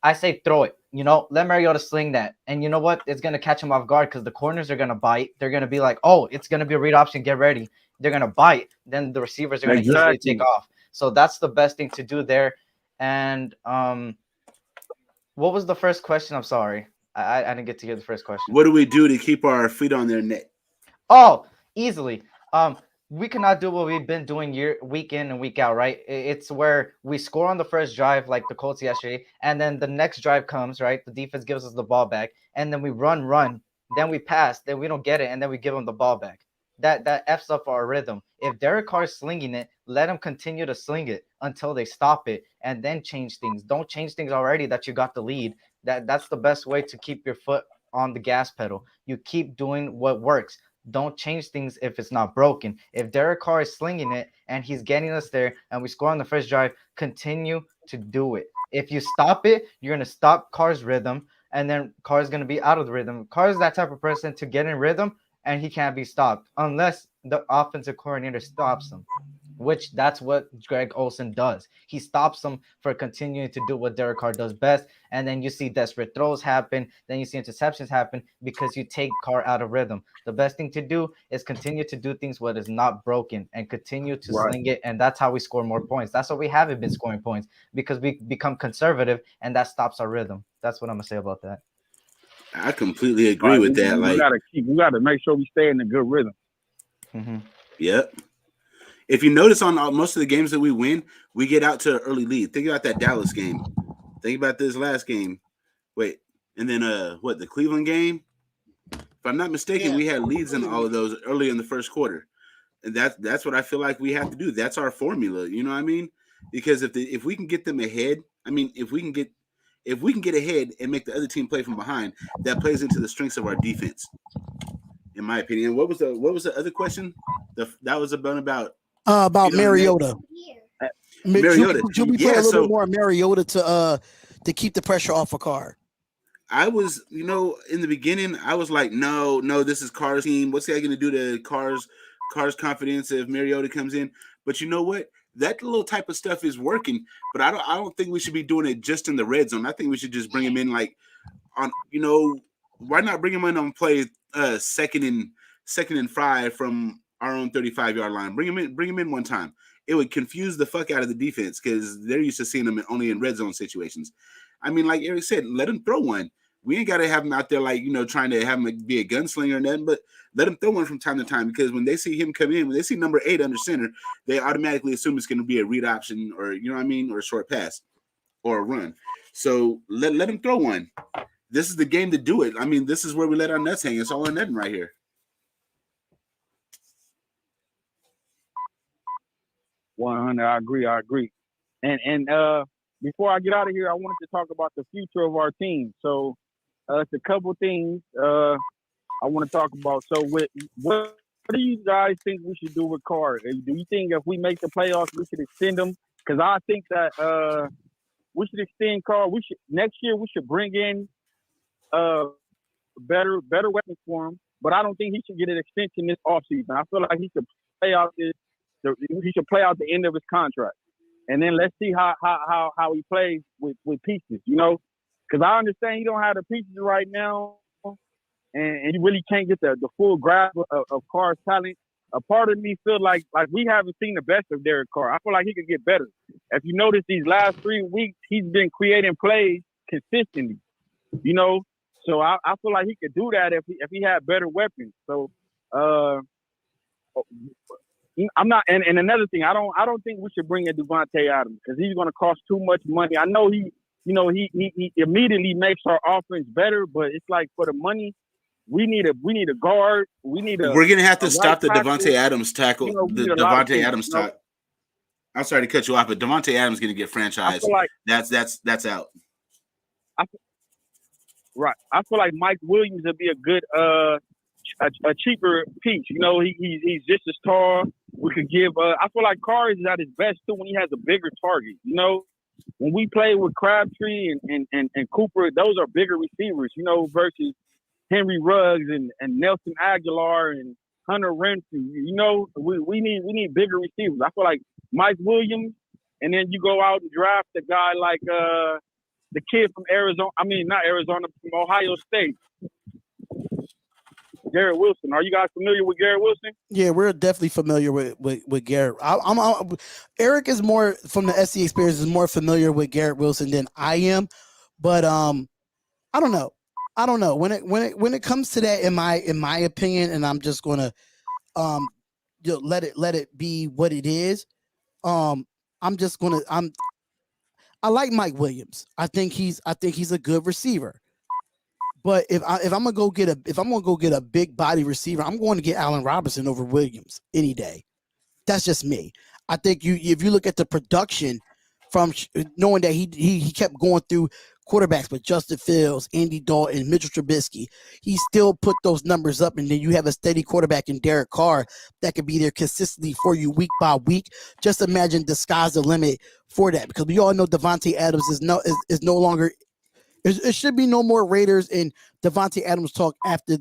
I say throw it. Let Mariota sling that, and you know what? It's gonna catch him off guard because the corners are gonna bite. They're gonna be like, "Oh, it's gonna be a read option. Get ready." They're gonna bite. Then the receivers are gonna easily take off. So that's the best thing to do there. And what was the first question? I'm sorry. I didn't get to hear the first question. What do we do to keep our feet on their neck? Oh, easily. We cannot do what we've been doing week in and week out, right? It's where we score on the first drive, like the Colts yesterday, and then the next drive comes, right? The defense gives us the ball back, and then we run, then we pass, then we don't get it, and then we give them the ball back. That F's up our rhythm. If Derek Carr is slinging it, let him continue to sling it until they stop it, and then change things. Don't change things already that you got the lead. That's the best way to keep your foot on the gas pedal. You keep doing what works. Don't change things if it's not broken. If Derek Carr is slinging it and he's getting us there and we score on the first drive, continue to do it. If you stop it, you're going to stop Carr's rhythm, and then Carr's going to be out of the rhythm. Carr is that type of person to get in rhythm, and he can't be stopped unless the offensive coordinator stops him, which that's what Greg Olsen does. He stops them for continuing to do what Derek Carr does best. And then you see desperate throws happen. Then you see interceptions happen because you take Carr out of rhythm. The best thing to do is continue to do things what is not broken and continue to sling it. And that's how we score more points. That's why we haven't been scoring points, because we become conservative and that stops our rhythm. That's what I'm going to say about that. I completely agree with that. We got to make sure we stay in a good rhythm. Mm-hmm. Yep. If you notice on most of the games that we win, we get out to an early lead. Think about that Dallas game. Think about this last game. Wait, and then the Cleveland game? If I'm not mistaken, we had leads in all of those early in the first quarter. And that's what I feel like we have to do. That's our formula. You know what I mean? Because if we can get them ahead, if we can get ahead and make the other team play from behind, that plays into the strengths of our defense. In my opinion. What was the other question? That was about Mariota. Mariota. Should we play a little bit more Mariota to keep the pressure off of Carr? I was, in the beginning, I was like, no, this is Carr's team. What's that going to do to Carr's confidence if Mariota comes in? But you know what? That little type of stuff is working. But I don't think we should be doing it just in the red zone. I think we should just bring him in why not bring him in on play second and 5 from our own 35-yard line? Bring him in one time. It would confuse the fuck out of the defense because they're used to seeing him only in red zone situations. Like Eric said, let him throw one. We ain't got to have him out there trying to have him be a gunslinger or nothing, but let him throw one from time to time, because when they see him come in, when they see number 8 under center, they automatically assume it's going to be a read option or, or a short pass or a run. So let him throw one. This is the game to do it. This is where we let our nuts hang. It's all or nothing right here. 100. I agree. And before I get out of here, I wanted to talk about the future of our team. So it's a couple things I want to talk about. So with what do you guys think we should do with Carr? Do you think if we make the playoffs, we should extend him? Because I think that we should extend Carr. We should next year. We should bring in better weapons for him. But I don't think he should get an extension this offseason. I feel like he should play out the end of his contract, and then let's see how he plays with pieces. You know, because I understand you don't have the pieces right now, and you really can't get the full grasp of Carr's talent. A part of me feels like we haven't seen the best of Derek Carr. I feel like he could get better. If you notice, these last 3 weeks, he's been creating plays consistently. You know, so I feel like he could do that if he had better weapons. So I'm not. And another thing, I don't think we should bring in Devontae Adams because he's going to cost too much money. I know he immediately makes our offense better, but it's like for the money. We need a guard. We're gonna have to stop the Devontae Adams tackle. You know, The Devontae Adams tackle. I'm sorry to cut you off, but Devontae Adams is gonna get franchised. Like, that's out. Right. I feel like Mike Williams would be a good a cheaper piece. You know, he's just as tall. We could give. I feel like Carr is at his best too when he has a bigger target. You know, when we play with Crabtree and Cooper, those are bigger receivers. You know, versus Henry Ruggs and Nelson Aguilar and Hunter Renfrew. You know, we need bigger receivers. I feel like Mike Williams, and then you go out and draft a guy like the kid from Arizona. I mean, not Arizona, from Ohio State. Garrett Wilson. Are you guys familiar with Garrett Wilson? Yeah, we're definitely familiar with Garrett. Eric is more from the SC experience is more familiar with Garrett Wilson than I am, but I don't know. When it comes to that, in my opinion, and I'm just gonna let it be what it is. I like Mike Williams. I think he's a good receiver. But if I'm gonna go get a big body receiver, I'm going to get Allen Robinson over Williams any day. That's just me. I think if you look at the production from knowing that he kept going through quarterbacks with Justin Fields, Andy Dalton, Mitchell Trubisky, he still put those numbers up, and then you have a steady quarterback in Derek Carr that could be there consistently for you week by week. Just imagine the sky's the limit for that, because we all know Devontae Adams is no longer. It should be no more Raiders and Devontae Adams talk after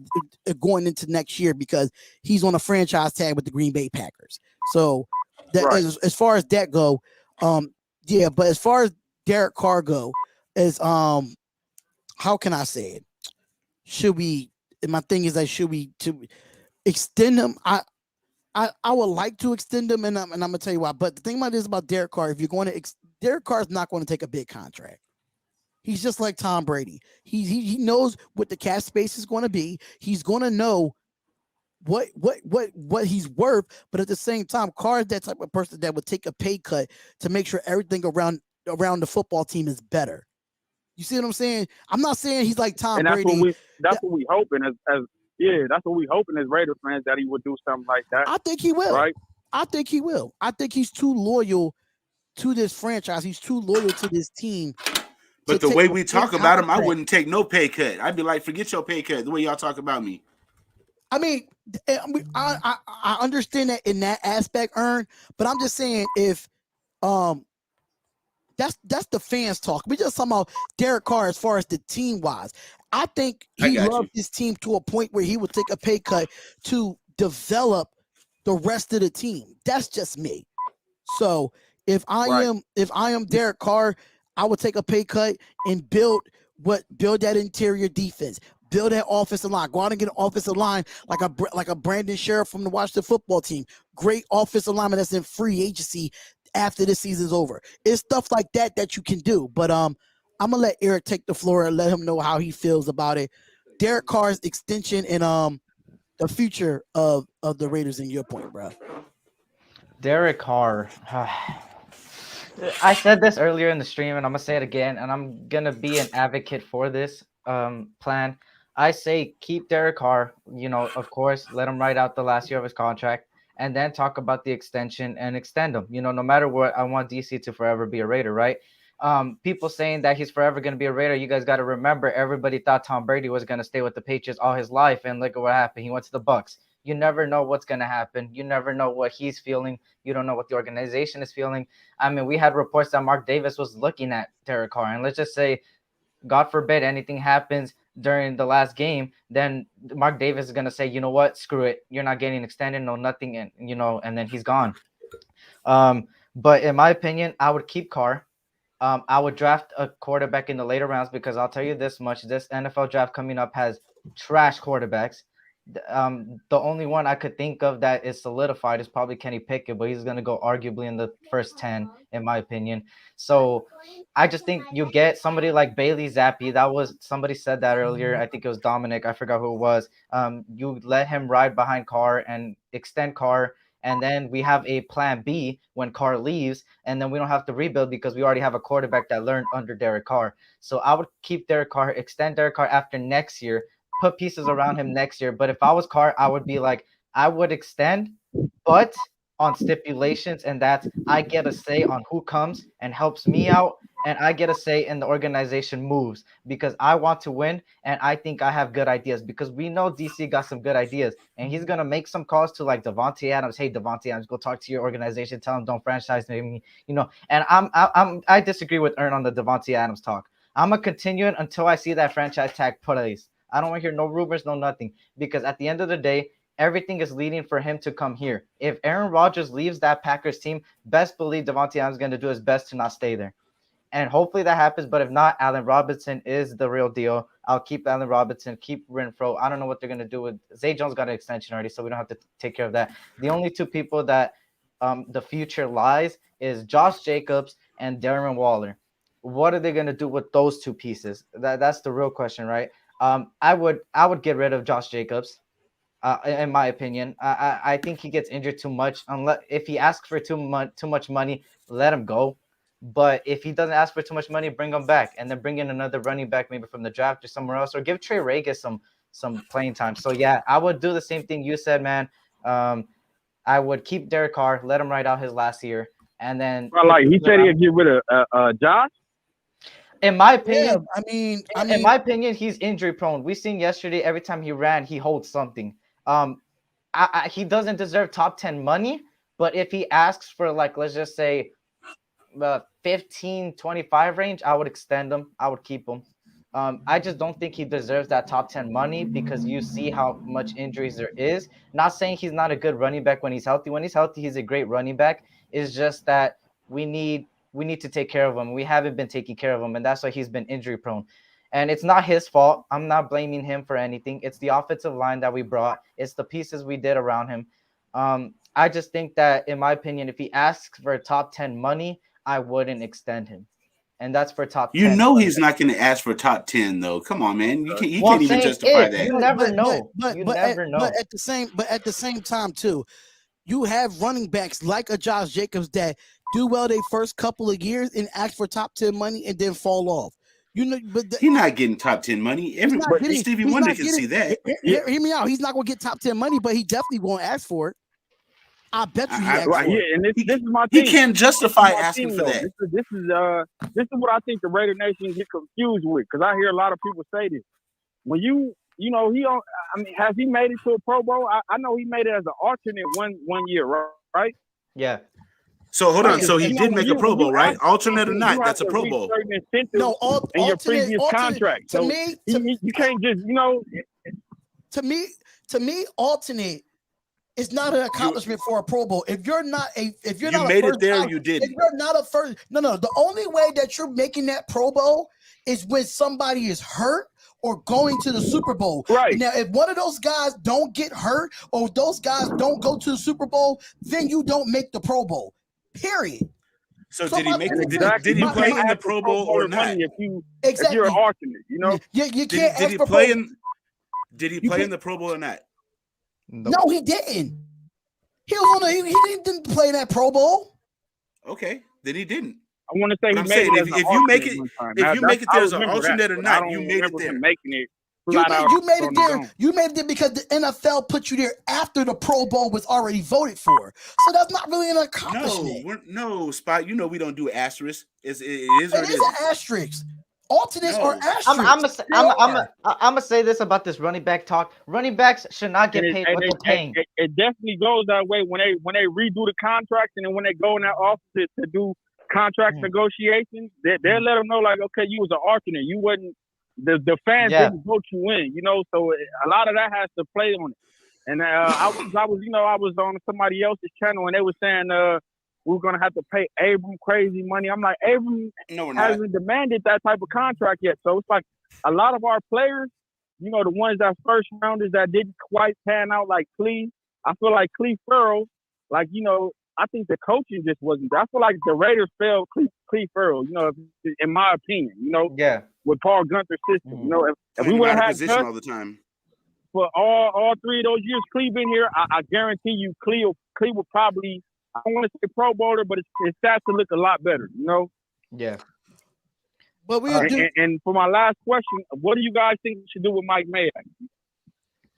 going into next year, because he's on a franchise tag with the Green Bay Packers. So that right. as far as that go, yeah. But as far as Derek Carr go, is how can I say it? Should we? My thing is that should we to extend him? I would like to extend him, and I'm gonna tell you why. But the thing about this about Derek Carr, if you're going to Derek Carr is not going to take a big contract. He's just like Tom Brady. He knows what the cap space is going to be. He's going to know what he's worth. But at the same time, Carr is that type of person that would take a pay cut to make sure everything around the football team is better. You see what I'm saying? I'm not saying he's like Tom Brady. That's what we hoping as that's what we hoping as Raider fans, that he would do something like that. I think he will. Right? I think he will. I think he's too loyal to this franchise. He's too loyal to this team. But the way we talk about him, I wouldn't take no pay cut. I'd be like, forget your pay cut. The way y'all talk about me. I mean, I understand that in that aspect, Ern. But I'm just saying, if that's the fans talk. We just talking about Derek Carr as far as the team wise. I think he loves his team to a point where he would take a pay cut to develop the rest of the team. That's just me. So if I am Derek Carr, I would take a pay cut and build that interior defense, build that offensive line, go out and get an offensive line like a Brandon Sheriff from the Washington football team. Great offensive lineman that's in free agency after this season's over. It's stuff like that you can do. But I'm gonna let Eric take the floor and let him know how he feels about it. Derek Carr's extension and the future of the Raiders in your point, bro. Derek Carr. I said this earlier in the stream, and I'm gonna say it again, and I'm gonna be an advocate for this plan. I say keep Derek Carr. You know, of course, let him ride out the last year of his contract, and then talk about the extension and extend him. You know, no matter what, I want DC to forever be a Raider, right? People saying that he's forever gonna be a Raider. You guys got to remember, everybody thought Tom Brady was gonna stay with the Patriots all his life, and look at what happened. He went to the Bucs. You never know what's going to happen. You never know what he's feeling. You don't know what the organization is feeling. I mean, we had reports that Mark Davis was looking at Derek Carr, and let's just say, God forbid anything happens during the last game, then Mark Davis is going to say, you know what, screw it. You're not getting extended, no nothing, and and then he's gone. But in my opinion, I would keep Carr. I would draft a quarterback in the later rounds because I'll tell you this much: this NFL draft coming up has trash quarterbacks. The only one I could think of that is solidified is probably Kenny Pickett, but he's going to go arguably in the first 10, in my opinion. So I just think you get somebody like Bailey Zappi. That was somebody said that earlier. I think it was Dominic. I forgot who it was. You let him ride behind Carr and extend Carr. And then we have a plan B when Carr leaves, and then we don't have to rebuild because we already have a quarterback that learned under Derek Carr. So I would keep Derek Carr, extend Derek Carr after next year, put pieces around him next year. But if I was Carr, I would be like, I would extend, but on stipulations, and that's I get a say on who comes and helps me out, and I get a say in the organization moves because I want to win, and I think I have good ideas because we know DC got some good ideas, and he's gonna make some calls to like Devontae Adams. Hey, Devontae Adams, go talk to your organization, tell him don't franchise me, And I disagree with Ern on the Devontae Adams talk. I'm gonna continue it until I see that franchise tag placed. I don't want to hear no rumors, no nothing, because at the end of the day, everything is leading for him to come here. If Aaron Rodgers leaves that Packers team, best believe Devontae Adams is going to do his best to not stay there. And hopefully that happens. But if not, Allen Robinson is the real deal. I'll keep Allen Robinson, keep Renfro. I don't know what they're going to do with Zay Jones got an extension already, so we don't have to take care of that. The only two people that the future lies is Josh Jacobs and Darren Waller. What are they going to do with those two pieces? That's the real question, right? I would get rid of Josh Jacobs. In my opinion, I think he gets injured too much. Unless if he asks for too much money, let him go. But if he doesn't ask for too much money, bring him back, and then bring in another running back, maybe from the draft or somewhere else, or give Trey Regas some playing time. So yeah, I would do the same thing you said, man. I would keep Derek Carr, let him ride out his last year, and then. Well, like he said, he'd get rid of Josh. In my opinion, yeah, in my opinion, he's injury prone. We seen yesterday. Every time he ran, he holds something. He doesn't deserve top 10 money, but if he asks for, like, let's just say 15, 25 range, I would extend him. I would keep him. I just don't think he deserves that top 10 money because you see how much injuries there is. Not saying he's not a good running back when he's healthy. When he's healthy, he's a great running back. It's just that we need to take care of him. We haven't been taking care of him, and that's why he's been injury prone. And it's not his fault. I'm not blaming him for anything. It's the offensive line that we brought. It's the pieces we did around him. I just think that, in my opinion, if he asks for top 10 money, I wouldn't extend him. And that's for top 10. You know he's not going to ask for top 10, though. Come on, man. You can't even justify that. You never know. You never know. But at the same time, too, you have running backs like a Josh Jacobs that do well their first couple of years and ask for top 10 money and then fall off. But he's not getting top 10 money. Stevie Wonder can see that. Hear me out. He's not going to get top 10 money, but he definitely won't ask for it. I bet you he asks for it. Yeah, and this is my thing. He can't justify asking for that. This is what I think the Raider Nation get confused with, because I hear a lot of people say this. When he don't. I mean, has he made it to a Pro Bowl? I know he made it as an alternate one year, right? Yeah. So hold on. So he did make a Pro Bowl, right? Alternate or not, that's a Pro Bowl. No, in your previous contract. So you can't just, To me, alternate is not an accomplishment for a Pro Bowl. If you're not made it there, you did. If you're not a first, no. The only way that you're making that Pro Bowl is when somebody is hurt or going to the Super Bowl. Right. Now, if one of those guys don't get hurt or those guys don't go to the Super Bowl, then you don't make the Pro Bowl. Period. So did he play in the Pro Bowl or not? If you're an alternate, you can't. Did he play in the Pro Bowl or not? No, he didn't. He didn't play in that Pro Bowl. Okay, then he didn't. I want to say I'm saying if you make it there as an alternate or not, you made it there. Making it. You made it there. You made it there because the NFL put you there after the Pro Bowl was already voted for. So that's not really an accomplishment. No, Spot. We don't do asterisks. It is an asterisk. Alternates No. are asterisks. I'm gonna say this about this running back talk. Running backs should not get paid what they're paying. It definitely goes that way when they redo the contracts, and then when they go in that office to do contract negotiations, they'll let them know, like, okay, you was an alternate, you wasn't the fans didn't vote you in, so a lot of that has to play on it. And I was on somebody else's channel, and they were saying we're gonna have to pay Abram crazy money. I'm like, Abram hasn't demanded that type of contract yet. So it's like a lot of our players, the ones that first rounders that didn't quite pan out, like Clee. I feel like Clee Farrell, I think the coaching just wasn't there. I feel like the Raiders failed Clee Farrell, in my opinion, with Paul Gunther's system. If we would have had position all the time for all 3 of those years Clee been here, I guarantee you Clee will probably, I don't want to say Pro Bowler, but his stats will look a lot better, Yeah. But we and for my last question, what do you guys think we should do with Mike Mayock?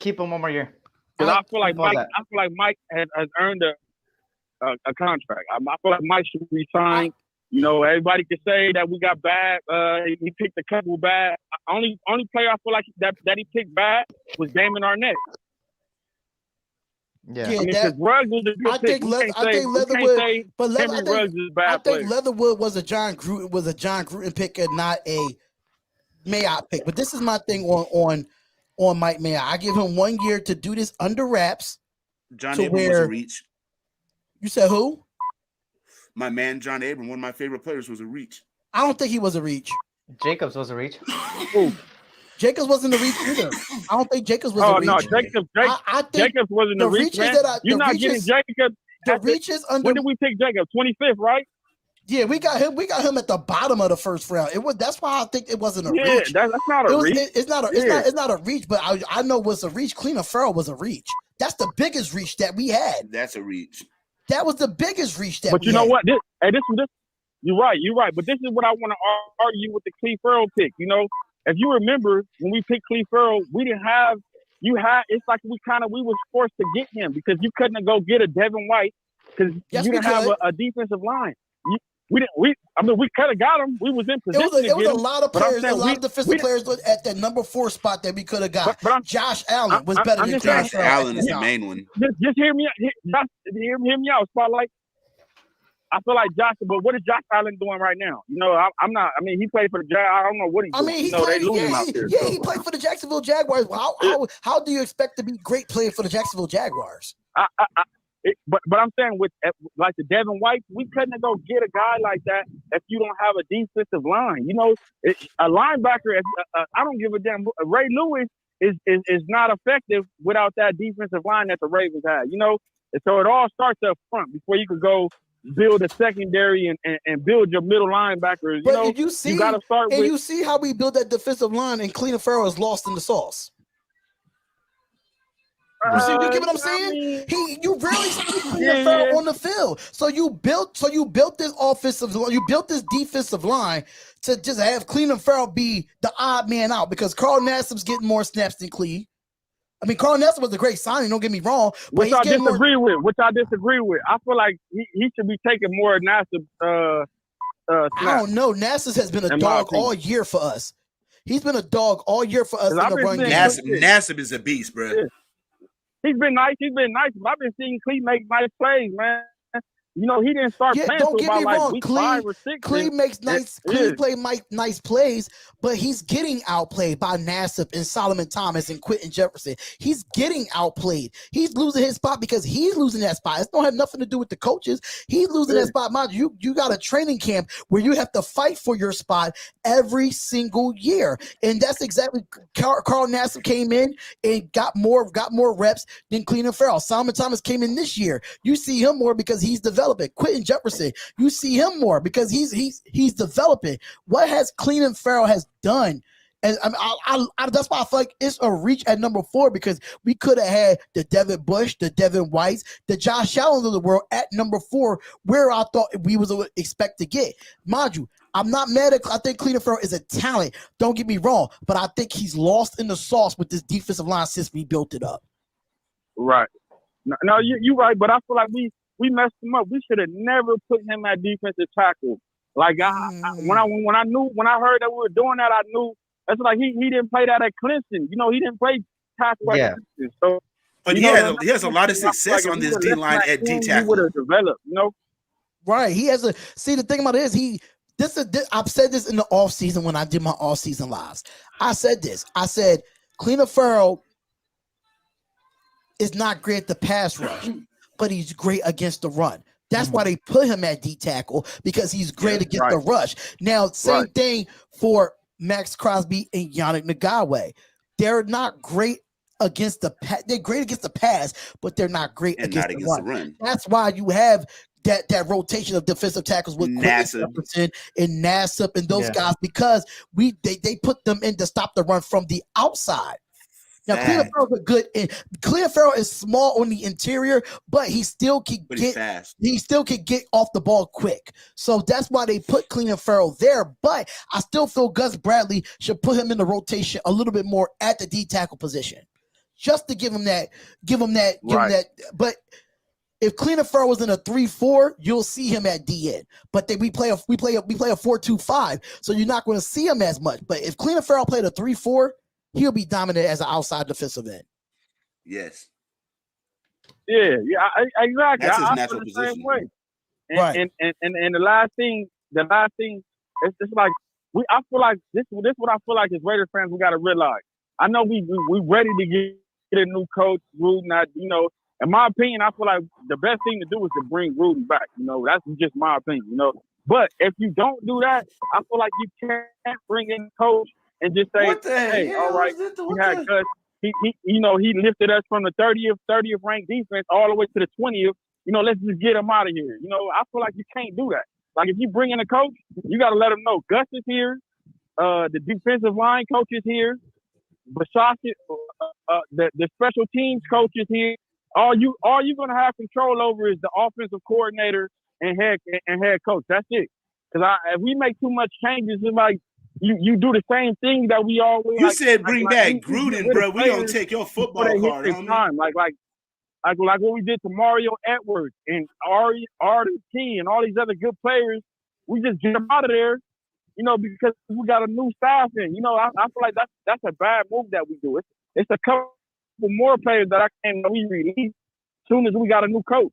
Keep him one more year. Because I feel like Mike has earned a contract. I feel like Mike should resign. Everybody can say that we got bad. He picked a couple bad. Only player I feel like that he picked bad was Damon Arnett. Yeah, I mean, because Ruggs was a good pick. I think Leatherwood, but Ruggs is a bad player. Leatherwood was a John Gruden pick and not a Mayock pick. But this is my thing on Mike Mayock. I give him 1 year to do this under wraps. John Abram was a reach. You said who? My man John Abram, one of my favorite players, was a reach. I don't think he was a reach. Jacobs was a reach. Jacobs wasn't a reach either. I don't think Jacobs was a reach. Oh, no, I think Jacobs wasn't a reach, man. You're not getting Jacobs. The reaches under. When did we pick Jacobs? 25th, right? Yeah, we got him. We got him at the bottom of the first round. That's why I think it wasn't a reach. That's not a reach. It's not a reach. But I know what's a reach. Cleveland Farrell was a reach. That's the biggest reach that we had. That's a reach. That was the biggest reach that. But you know what? This you're right. But this is what I want to argue with the Clee Farrell pick. If you remember when we picked Clee Farrell, we didn't have. It's like we was forced to get him because you couldn't go get a Devin White because you didn't have a defensive line. We could have got him. We was in position. It was a lot of players, a lot of defensive players at that number 4 spot that we could have got. But Josh Allen was better than Josh Allen is the main one. Just hear me out. Hear me out. Spotlight. I feel like Josh, but what is Josh Allen doing right now? I'm not. I mean, he played for the Jaguars. I don't know what he's doing. He played for the Jacksonville Jaguars. How do you expect to be great playing for the Jacksonville Jaguars? But I'm saying with like the Devin White, we couldn't go get a guy like that if you don't have a defensive line. A linebacker. I don't give a damn. Ray Lewis is not effective without that defensive line that the Ravens had. And so it all starts up front before you could go build a secondary and build your middle linebackers. You got to start with. You see how we build that defensive line, and Cleveland Farrell is lost in the sauce. You get what I'm saying? You rarely see Cleveland Farrell on the field. So you built this offensive line, you built this defensive line to just have Cleveland Farrell be the odd man out because Carl Nassib's getting more snaps than Clee. I mean, Carl Nassib was a great signing. Don't get me wrong, but which I disagree with. I feel like he should be taking more Nassib. I don't know. Nassib has been a dog all year for us. He's been a dog all year for us in the run game. Nassib is a beast, bro. Yeah. He's been nice. But I've been seeing Clee make nice plays, man. He didn't start playing until about like week 5 or 6. Clee play nice plays, but he's getting outplayed by Nassib and Solomon Thomas and Quentin Jefferson. He's getting outplayed. He's losing his spot because he's losing that spot. It don't have nothing to do with the coaches. He's losing that spot. Mind you got a training camp where you have to fight for your spot every single year, and that's exactly Carl Nassib came in and got more reps than Cleveland Farrell. Solomon Thomas came in this year. You see him more because he's developing. Quentin Jefferson, you see him more because he's developing. What has Cleveland Farrell has done? And that's why I feel like it's a reach at number 4 because we could have had the Devin Bush, the Devin Whites, the Josh Allen of the world at number 4, where I thought we was expect to get. Mind you, I'm not mad at. I think Cleveland Farrell is a talent. Don't get me wrong, but I think he's lost in the sauce with this defensive line since we built it up. Right. No, you're right, but I feel like we messed him up. We should have never put him at defensive tackle Like when I heard that we were doing that, I knew that's like he didn't play that at Clemson. You know, he didn't play tackle at Yeah. Clemson. So But he has a lot of success on this D line at D He would tackle. have developed. You know. Right. He has a see. The thing about it is I've said this in the offseason when I did my offseason lives. I said this. I said Cleveland Farrell is not great at the pass rush, but he's great against the run. That's why they put him at D tackle, because he's great against the rush. Now, same thing for Max Crosby and Yannick Ngakoue. They're not great against the pass. They're great against the pass, but they're not great against the run. That's why you have that rotation of defensive tackles with Jefferson and Nassib and those guys, because they put them in to stop the run from the outside. Now, Cleveland Farrell is small on the interior, but he still can get fast. He still can get off the ball quick. So that's why they put Cleveland Farrell there. But I still feel Gus Bradley should put him in the rotation a little bit more at the D tackle position, just to give him that. But if Cleveland Farrell was in a 3-4, you'll see him at D end. But we play a 4-2-5, so you're not going to see him as much. But if Cleveland Farrell played a 3-4, he'll be dominant as an outside defensive end. Yes. Yeah, exactly. That's his I natural feel the position. same way. And the last thing, it's just like I feel like this what I feel like as Raiders fans we got to realize. I know we ready to get a new coach, Gruden. In my opinion, I feel like the best thing to do is to bring Gruden back. That's just my opinion. But if you don't do that, I feel like you can't bring in a coach and just say, "Hey, all right, we had Gus. He lifted us from the 30th ranked defense all the way to the 20th. Let's just get him out of here." I feel like you can't do that. Like if you bring in a coach, you got to let him know Gus is here, the defensive line coach is here, Bashak, the special teams coach is here. All you're gonna have control over is the offensive coordinator and head coach. That's it. Because if we make too much changes, it's like you do the same thing that we always. You said bring back Gruden, bro. We gonna take your football card, homie. Time. Like what we did to Mario Edwards and Arden Key and all these other good players. We just get them out of there, because we got a new staff in. I feel like that's a bad move that we do. It's a couple more players that I can't release as soon as we got a new coach.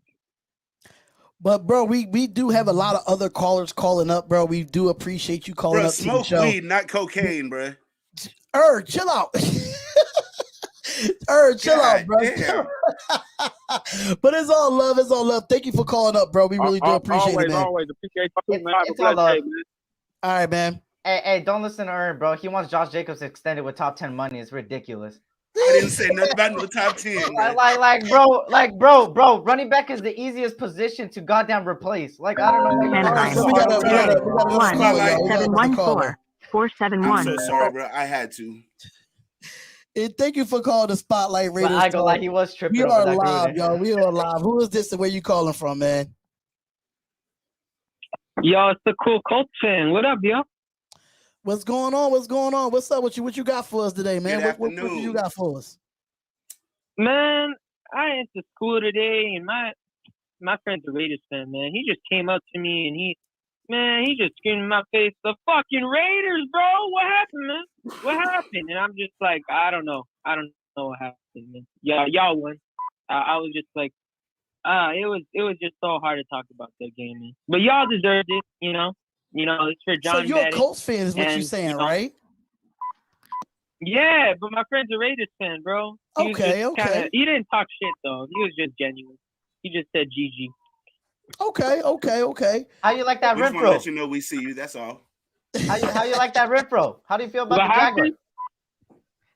But bro, we do have a lot of other callers calling up, bro. We do appreciate you calling up. Smoke to the show. Weed, not cocaine, bro. Chill out. Chill out, bro. But it's all love. It's all love. Thank you for calling up, bro. We really do appreciate it, man. Always appreciate you, man. It's all love. All right, man. Hey, don't listen to Ern, bro. He wants Josh Jacobs extended with top 10 money. It's ridiculous. I didn't say nothing about no top 10. Bro, running back is the easiest position to goddamn replace. Like, I don't know what I'm so sorry, bro. I had to. And thank you for calling the Spotlight Raiders. I go like he was tripping. We are live, yo. We are live. Who is this and where you calling from, man? Yo, it's the cool Colts fan. What up, yo? What's going on? What's up with you? What you got for us today, man? What you got for us? Man, I went to school today, and my friend's a Raiders fan, man. He just came up to me, and he just screamed in my face, "The fucking Raiders, bro! What happened, man? What happened?" And I'm just like, I don't know what happened, man. Yeah, y'all won. I was just like, it was just so hard to talk about that game, man. But y'all deserved it, It's for John. So you're a Colts fan, is what you're saying, right? Yeah, but my friend's a Raiders fan, bro. Okay. He didn't talk shit though. He was just genuine. He just said GG. Okay. How you like that We just Renfro? want to let you know we see you. That's all. How you like that Renfro? How do you feel about the Jaguars?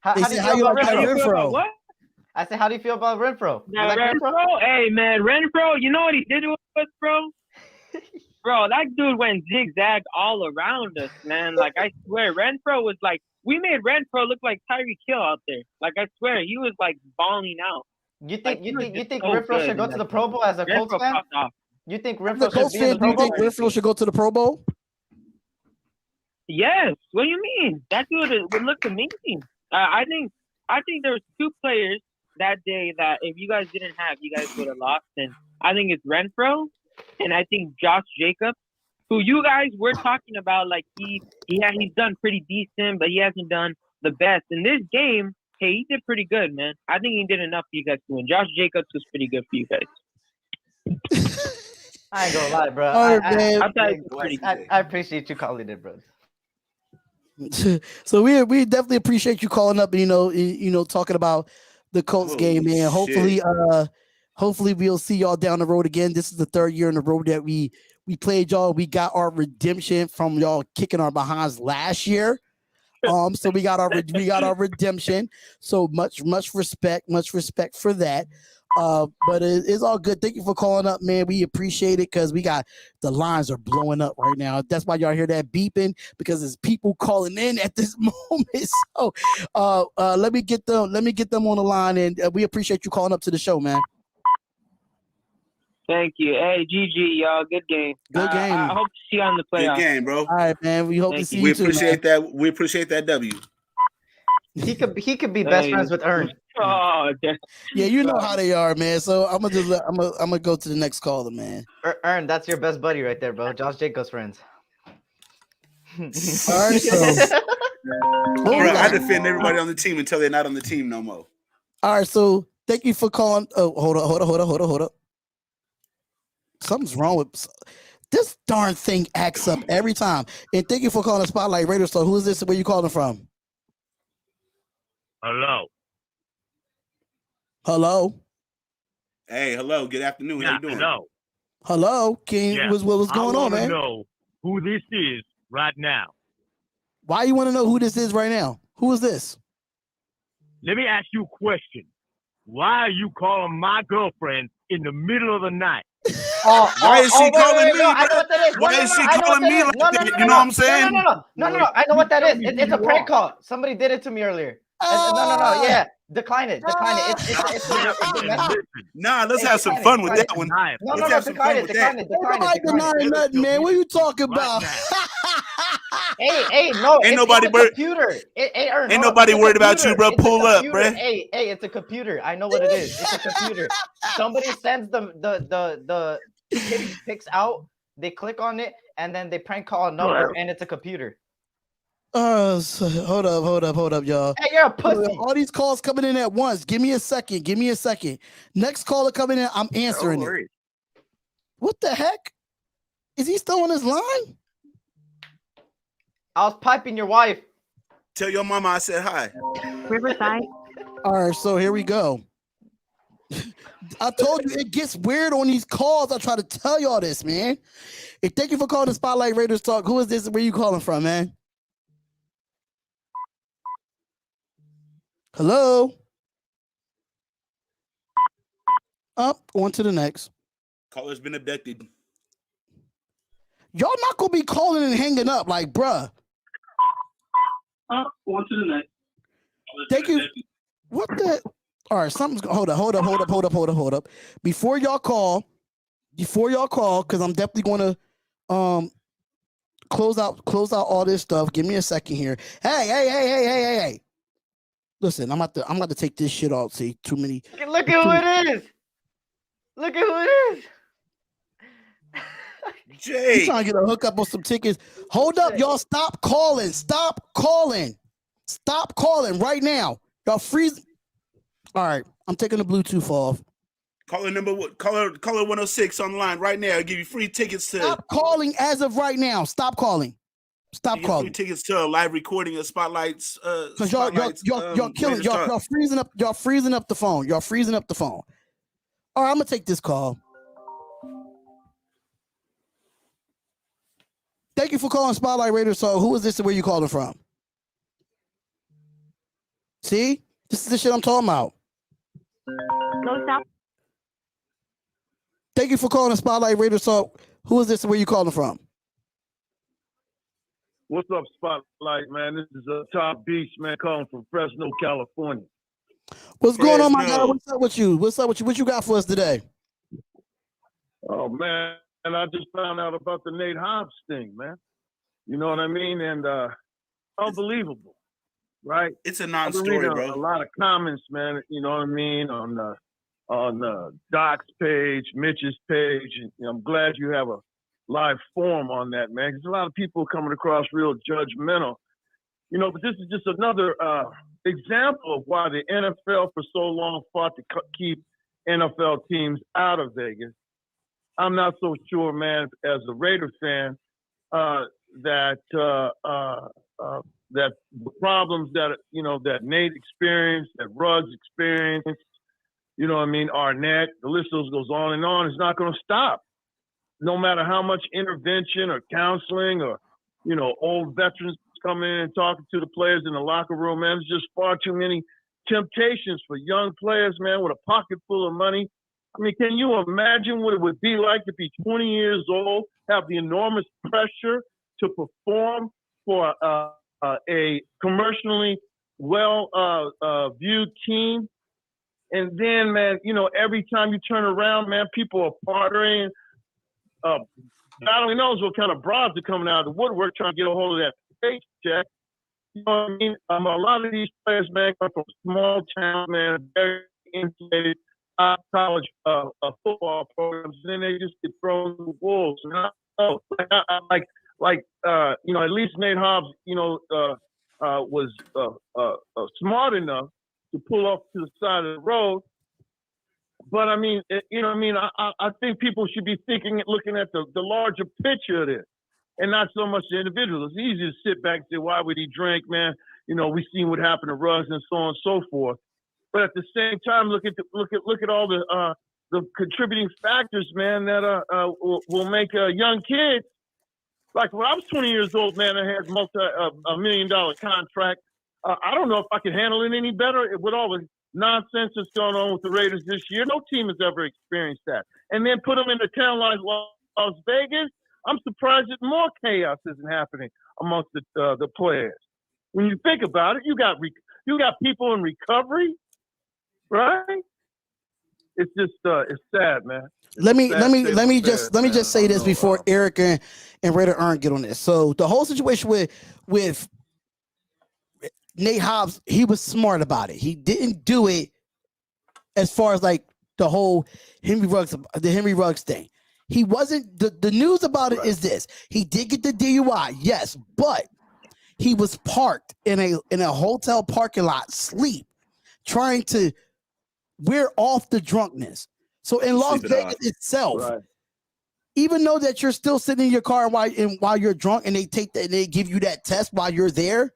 How do you feel about Renfro? What? I said, how do you feel about Renfro? Like Renfro? Hey, man, Renfro, you know what he did with us, bro? Bro, that dude went zigzag all around us, man. Like, I swear, Renfro was like, we made Renfro look like Tyreek Hill out there. Like, I swear, he was like balling out. You think Renfro should go to the Pro Bowl as a Colts fan? You think Renfro should be in the Do you Pro Bowl? think Renfro should go to the Pro Bowl? Yes. What do you mean? That dude would look amazing. I think there was two players that day that if you guys didn't have, you guys would have lost. And I think it's Renfro, and I think Josh Jacobs who you guys were talking about, like he's done pretty decent, but he hasn't done the best. In this game, hey, he did pretty good, man. I think he did enough for you guys to win. Josh Jacobs was pretty good for you guys. I ain't gonna lie, bro. All right, man. I thought it was pretty good. I appreciate you calling it, bro. So we definitely appreciate you calling up and talking about the Colts game, man. Hopefully we'll see y'all down the road again. This is the third year in a row that we played y'all. We got our redemption from y'all kicking our behinds last year. So we got our redemption. So much respect for that. But it's all good. Thank you for calling up, man. We appreciate it because we got the lines are blowing up right now. That's why y'all hear that beeping, because there's people calling in at this moment. So let me get them on the line, and we appreciate you calling up to the show, man. Thank you. Hey, GG, y'all. Good game. Good game. I hope to see you on the playoffs. Good game, bro. All right, man. We hope to see you. We too, appreciate man. that. We appreciate that W. He could be best friends with Ern. Oh, yeah, you know how they are, man. So I'm gonna go to the next caller, man. Ern, that's your best buddy right there, bro. Josh Jacobs friends. All right, so Bro, I defend everybody on the team until they're not on the team no more. all right, so thank you for calling. Oh, hold up. Something's wrong with this darn thing. Acts up every time. And thank you for calling Spotlight Radio Star. Who is this? Where you calling from? Hello. Hey, hello. Good afternoon. How you doing? Hello. King, Yeah. what's going on, man? I want to know who this is right now. Why you want to know who this is right now? Who is this? Let me ask you a question. Why are you calling my girlfriend in the middle of the night? Why is she calling me? I know what that is. Why is she calling me like that? You know what I'm saying? No. I know what that is. It's a prank call. Somebody did it to me earlier. No. Yeah. Decline it. Nah, let's have some fun with that one. No, decline it. Nobody denying nothing, man. What are you talking about? Hey, no. Ain't nobody worried. Ain't nobody worried about you, bro. Pull up, bro. Hey, it's a computer. I know what it is. It's a computer. Somebody sends the pics out. They click on it, and then they prank call a number, and it's a computer. So, hold up, y'all. Hey, you're a pussy. All these calls coming in at once. Give me a second. Next caller coming in, I'm answering it. What the heck? Is he still on his line? I was piping your wife. Tell your mama I said hi. Riverside. All right, so here we go. I told you it gets weird on these calls. I try to tell y'all this, man. Hey, thank you for calling the Spotlight Raiders Talk. Who is this? Where you calling from, man? Hello. Up, on to the next. Caller's been abducted. Y'all not gonna be calling and hanging up, like, bruh. On to the next. Thank you. What the? All right, something's. Hold up. Before y'all call, because I'm definitely gonna close out all this stuff. Give me a second here. Hey. Listen, I'm about to take this shit off. See, too many. Look at who it is. Jay, You trying to get a hookup on some tickets? Hold up, y'all. Stop calling right now. Y'all freeze. All right, I'm taking the Bluetooth off. caller 106 on the line right now. I'll give you free tickets to. Stop calling as of right now. Stop calling. Free tickets to a live recording of Spotlight's. Because y'all killing. Y'all freezing up. Y'all freezing up the phone. All right, I'm gonna take this call. Thank you for calling Spotlight Radio. So, who is this and where you calling from? See, this is the shit I'm talking about. Low South. Thank you for calling Spotlight Radio. So, who is this and where you calling from? What's up, Spotlight, man? This is Top Beast, man, calling from Fresno, California. What's going on, my guy? What's up with you? What you got for us today? Oh, man, and I just found out about the Nate Hobbs thing, man. You know what I mean? And unbelievable, right? It's a I've been non-story, reading bro. a lot of comments, man. You know what I mean, on Doc's page, Mitch's page. And I'm glad you have a live form on that, man. Because a lot of people coming across real judgmental, but this is just another example of why the NFL for so long fought to keep NFL teams out of Vegas. I'm not so sure, man, as a Raider fan, that the problems that Nate experienced, that Ruggs experienced, Arnett, the list goes on and on, is not going to stop. No matter how much intervention or counseling or, old veterans coming in and talking to the players in the locker room, man, there's just far too many temptations for young players, man, with a pocket full of money. I mean, can you imagine what it would be like to be 20 years old, have the enormous pressure to perform for a commercially well-viewed team? And then, man, every time you turn around, man, people are partying. God only knows what kind of broads are coming out of the woodwork trying to get a hold of that paycheck. You know what I mean? A lot of these players, man, come from small towns, man, very insulated college football programs, and then they just get thrown to the wolves. And at least Nate Hobbs, was smart enough to pull off to the side of the road. But I mean, I think people should be looking at the larger picture of this, and not so much the individual. It's easy to sit back and say, "Why would he drink, man?" We seen what happened to Ruggs and so on and so forth. But at the same time, look at all the contributing factors, man, that will make young kids. Like when I was 20 years old, man, I had a $1 million contract. I don't know if I could handle it any better with all the nonsense that's going on with the Raiders this year. No team has ever experienced that. And then put them in a town like Las Vegas. I'm surprised that more chaos isn't happening amongst the players. When you think about it, you got people in recovery, right? It's just it's sad, man. Let me just say this before Eric and Raider Earn get on this. So the whole situation with Nate Hobbs, he was smart about it. He didn't do it as far as like the whole Henry Ruggs thing. He wasn't the news about it is this. He did get the DUI, yes, but he was parked in a hotel parking lot, asleep, trying to wear off the drunkenness. So in Las Vegas itself, even though that you're still sitting in your car while you're drunk and they give you that test while you're there,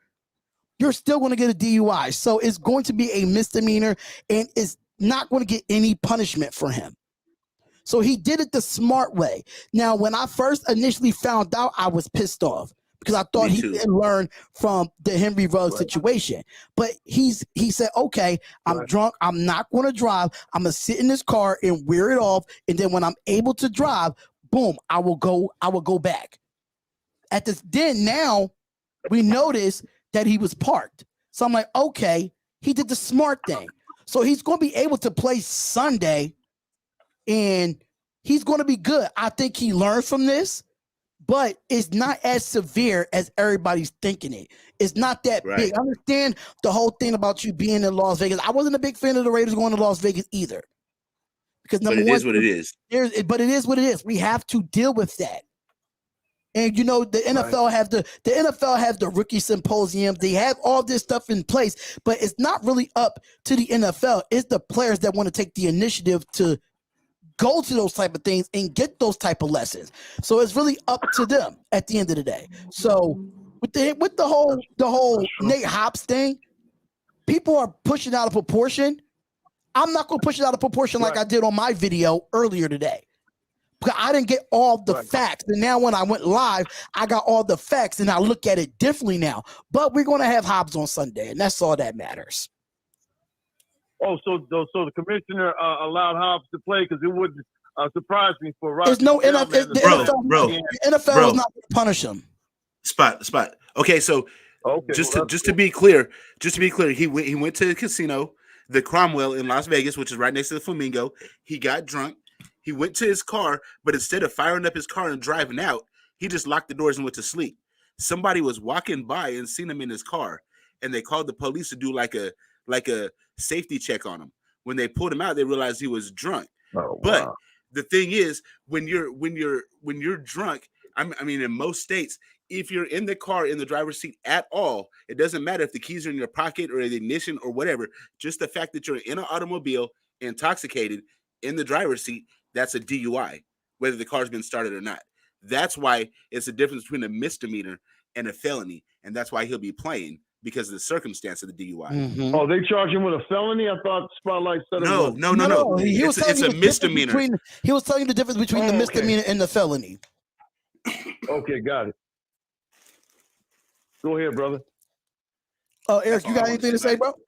you're still going to get a DUI. So it's going to be a misdemeanor and it's not going to get any punishment for him. So he did it the smart way. Now, when I first initially found out, I was pissed off because I thought he didn't learn from the Henry Ruggs situation. But he said, okay, I'm drunk. I'm not going to drive. I'm going to sit in this car and wear it off. And then when I'm able to drive, boom, I will go back. Now we notice that he was parked. So I'm like, okay, he did the smart thing. So he's going to be able to play Sunday and he's going to be good. I think he learned from this, but it's not as severe as everybody's thinking it. It's not that big. I understand the whole thing about you being in Las Vegas. I wasn't a big fan of the Raiders going to Las Vegas either. Because but it is what it is. But it is what it is. We have to deal with that. And the NFL have the NFL have the rookie symposium. They have all this stuff in place, but it's not really up to the NFL. It's the players that want to take the initiative to go to those type of things and get those type of lessons. So it's really up to them at the end of the day. So with the whole Nate Hobbs thing, people are pushing out of proportion. I'm not going to push it out of proportion like I did on my video earlier today. Because I didn't get all the facts. And now when I went live, I got all the facts and I look at it differently now. But we're going to have Hobbs on Sunday, and that's all that matters. Oh, so the commissioner allowed Hobbs to play because it wouldn't surprise me for Roger. There's no NFL. The NFL is not going to punish him. Spot. Okay, so just to be clear, he went to the casino, the Cromwell in Las Vegas, which is right next to the Flamingo. He got drunk. He went to his car, but instead of firing up his car and driving out, he just locked the doors and went to sleep. Somebody was walking by and seen him in his car, and they called the police to do like a safety check on him. When they pulled him out, they realized he was drunk. Oh, but The thing is, when you're drunk, I mean, in most states, if you're in the car in the driver's seat at all, it doesn't matter if the keys are in your pocket or the ignition or whatever. Just the fact that you're in an automobile intoxicated in the driver's seat, that's a DUI, whether the car's been started or not. That's why it's a difference between a misdemeanor and a felony, and that's why he'll be playing because of the circumstance of the DUI. Mhm. Oh, they charge him with a felony? I thought Spotlight said it was. No. He was telling It's you a the difference misdemeanor. he was telling you the difference between the okay. misdemeanor and the felony. Okay, got it. Go ahead, brother. Oh, Eric, That's you all got I wanna anything to say say, about bro?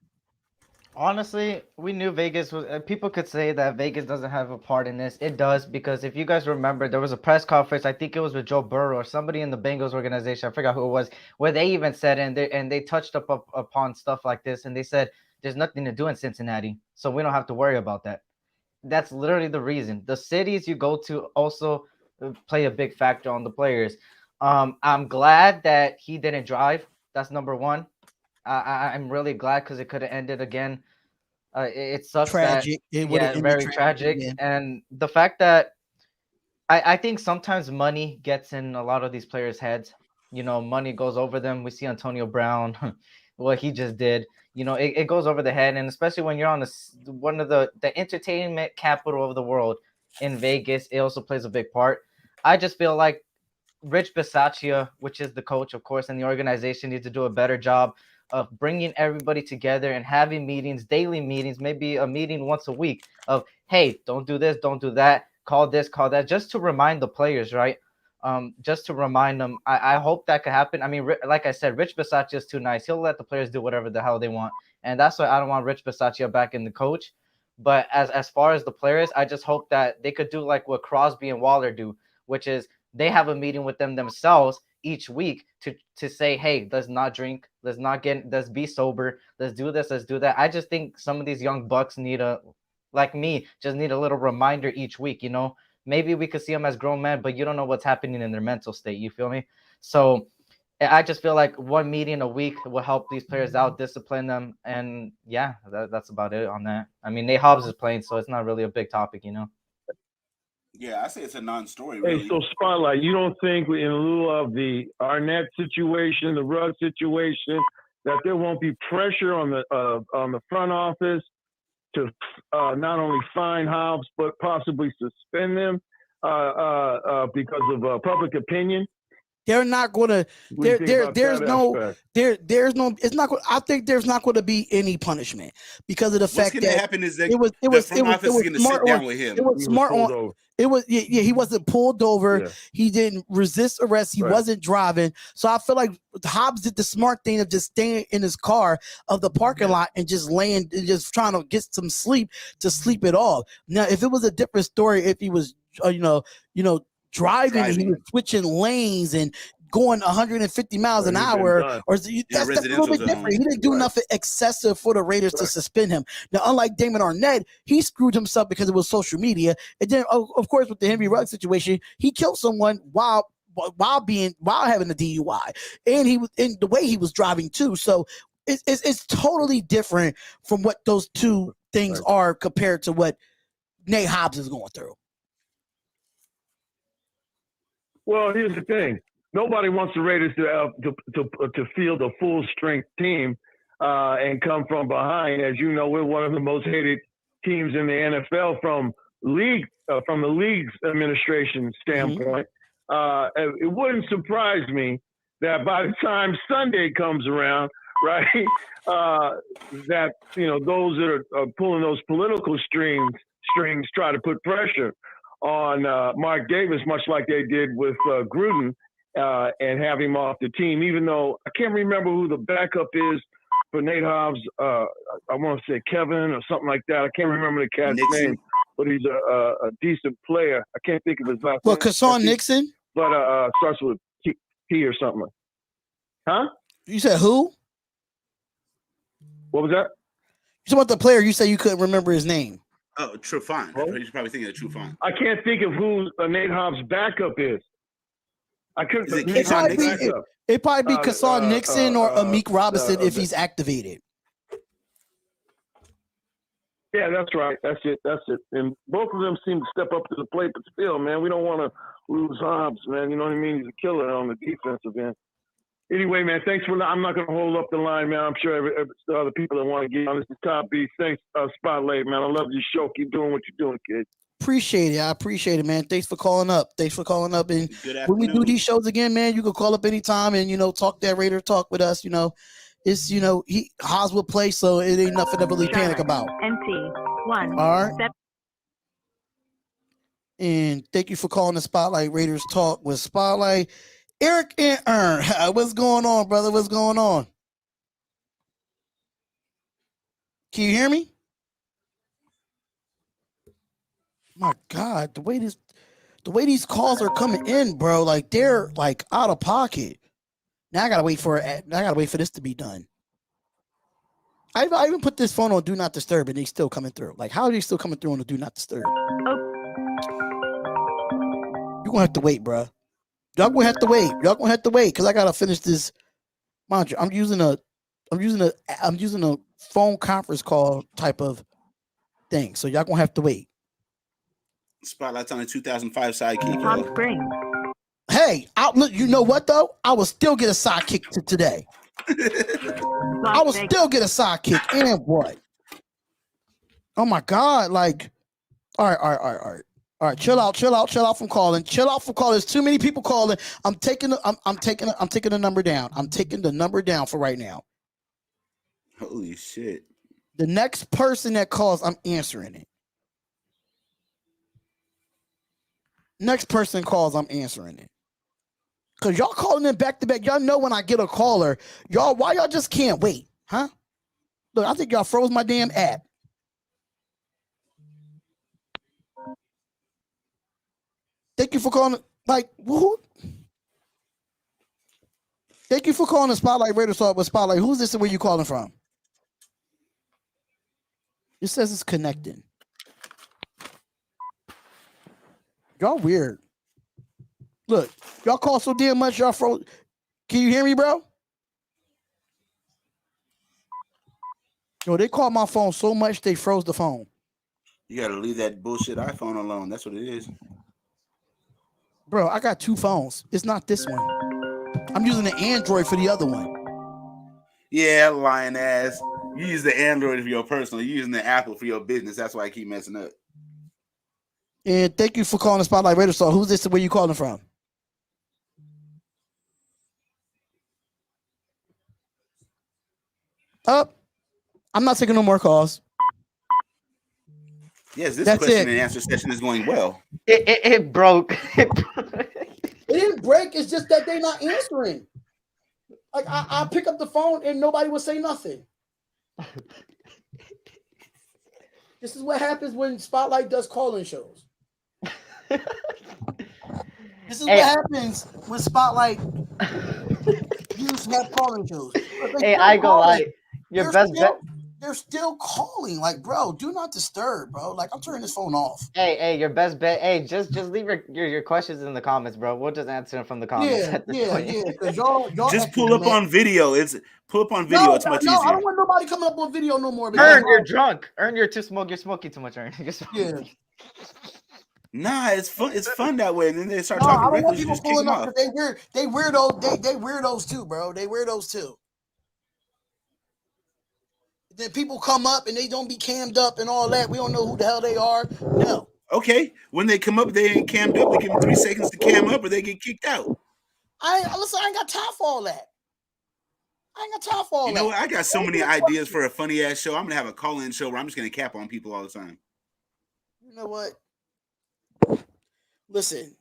Honestly, we knew Vegas was. People could say that Vegas doesn't have a part in this. It does, because if you guys remember, there was a press conference. I think it was with Joe Burrow or somebody in the Bengals organization. I forgot who it was, where they even said, and they touched upon stuff like this, and they said there's nothing to do in Cincinnati, so we don't have to worry about that. That's literally the reason. The cities you go to also play a big factor on the players. I'm glad that he didn't drive. That's number one. I'm really glad, because it could have ended again. It sucks Tragic. that, It would have yeah, ended very tragic. yeah. And the fact that I think sometimes money gets in a lot of these players' heads. You know, money goes over them. We see Antonio Brown, what he just did. You know, it goes over the head, and especially when you're on one of the entertainment capital of the world in Vegas, it also plays a big part. I just feel like Rich Bisaccia, which is the coach, of course, and the organization needs to do a better job of bringing everybody together and having meetings, daily meetings, maybe a meeting once a week of, hey, don't do this, don't do that, call this, call that, just to remind the players, right? Just to remind them. I hope that could happen. I mean, like I said, Rich Bisaccia is too nice. He'll let the players do whatever the hell they want. And that's why I don't want Rich Bisaccia back in the coach. But as far as the players, I just hope that they could do like what Crosby and Waller do, which is they have a meeting with them themselves each week to say, hey, let's not drink, let's be sober, let's do this, let's do that. I just think some of these young bucks need like me, just need a little reminder each week, you know. Maybe we could see them as grown men, but you don't know what's happening in their mental state, you feel me? So I just feel like one meeting a week will help these players out, discipline them, and yeah, that's about it on that. I mean, Nate Hobbs is playing, so it's not really a big topic, you know. Yeah, I say it's a non-story. Hey, Really. so Spotlight, you don't think in lieu of the Arnett situation, the Ruggs situation, that there won't be pressure on the front office to not only fine Hobbs but possibly suspend them because of public opinion? They're not going to. There's no. It's not. I think there's not going to be any punishment because of the fact that what's going to happen is that the front office is going to sit down with him. It was smart on. It was he wasn't pulled over. Yeah. He didn't resist arrest. He wasn't driving. So I feel like Hobbs did the smart thing of just staying in his car of the parking lot and just laying, just trying to get some sleep to sleep it off. Now, if it was a different story, if he was, driving. And he was switching lanes and going 150 miles an hour, or that's a little bit different. He didn't do nothing excessive for the Raiders to suspend him. Now, unlike Damon Arnett, he screwed himself because it was social media. And then, of course, with the Henry Ruggs situation, he killed someone while having a DUI, and he was in the way he was driving too. So it's totally different from what those two things are compared to what Nate Hobbs is going through. Well, here's the thing. Nobody wants the Raiders to field a full strength team and come from behind. As you know, we're one of the most hated teams in the NFL from the league's administration standpoint. It wouldn't surprise me that by the time Sunday comes around, right, that those that are pulling those political strings try to put pressure on Mark Davis, much like they did with Gruden, and have him off the team, even though I can't remember who the backup is for Nate Hobbs. I want to say Kevin or something like that. I can't remember the cat's name, but he's a decent player. I can't think of his last name. Well, Kasson Nixon? But starts with P or something. Huh? You said who? What was that? You talking about the player you said you couldn't remember his name. Oh, Trufant. Oh. You're probably thinking of Trufant. I can't think of who Nate Hobbs' backup is. I couldn't. It probably be Kasson Nixon or Amik Robinson if he's activated. Yeah, that's right. That's it. And both of them seem to step up to the plate, but still, man, we don't want to lose Hobbs, man. You know what I mean? He's a killer on the defensive end. Anyway, man, thanks for. I'm not going to hold up the line, man. I'm sure the other people that want to get on. This is Top B. Thanks, Spotlight, man. I love your show. Keep doing what you're doing, kid. Appreciate it. I appreciate it, man. Thanks for calling up. And when we do these shows again, man, you can call up anytime and talk that Raider talk with us. It's Hobbs will play, so it ain't nothing to really panic about. NC 1. All right. And thank you for calling the Spotlight Raiders Talk with Spotlight. Eric and Ern, what's going on, brother? What's going on? Can you hear me? My God, the way these calls are coming in, bro, like they're like out of pocket. Now I gotta wait for this to be done. I even put this phone on Do Not Disturb, and they still coming through. Like, how are they still coming through on the Do Not Disturb? You're gonna have to wait, bro. Y'all gonna have to wait because I gotta finish this. Mind you, I'm using a phone conference call type of thing, so y'all gonna have to wait. Spotlight's on a 2005 sidekick, yo. Spring. Hey, look, you know what though? I will still get a sidekick today. I will still get a sidekick. And what? Oh my God! Like, all right. Chill out from calling. There's too many people calling. I'm taking the number down. I'm taking the number down for right now. Holy shit! The next person that calls, I'm answering it. Next person calls, I'm answering it. Cause y'all calling in back to back. Y'all know when I get a caller, why y'all just can't wait, huh? Look, I think y'all froze my damn app. Thank you for calling. Like, who? Thank you for calling the Spotlight Raiders Talk with Spotlight. Who's this and where you calling from? It says it's connecting. Y'all weird. Look, y'all call so damn much, y'all froze. Can you hear me, bro? Yo, they called my phone so much they froze the phone. You gotta leave that bullshit iPhone alone. That's what it is. Bro, I got two phones. It's not this one. I'm using the Android for the other one. Yeah, lying ass. You use the Android for your personal. You're using the Apple for your business. That's why I keep messing up. And thank you for calling the Spotlight Radio Star. Who's this and where you calling from? I'm not taking no more calls. Yes, this That's question it. and answer session is going well. It broke. It didn't break. It's just that they're not answering. Like I pick up the phone and nobody will say nothing. This is what happens when Spotlight does call-in shows. This is what happens when Spotlight used to have call-in shows. Hey, I go lie. Your best bet. They're still calling. Like, bro, do not disturb, bro. Like, I'm turning this phone off. Hey, your best bet. Hey, just leave your questions in the comments, bro. We'll just answer them from the comments. Yeah. Because y'all just pull up on video. Pull up on video. No, it's much easier. I don't want nobody coming up on video no more. Ern, you're drunk. Ern, you're smoking too much. Ern, yeah. Nah, it's fun. It's fun that way. And then they start talking reckless. You just kick them off. They weirdos. They weirdos too, bro. They weirdos too. Then people come up and they don't be cammed up and all that. We don't know who the hell they are. No. Okay. When they come up, they ain't cammed up. We give them 3 seconds to cam up or they get kicked out. I ain't got time for all that. You know what? I got so many ideas for a funny ass show. I'm gonna have a call-in show where I'm just gonna cap on people all the time. You know what? Listen.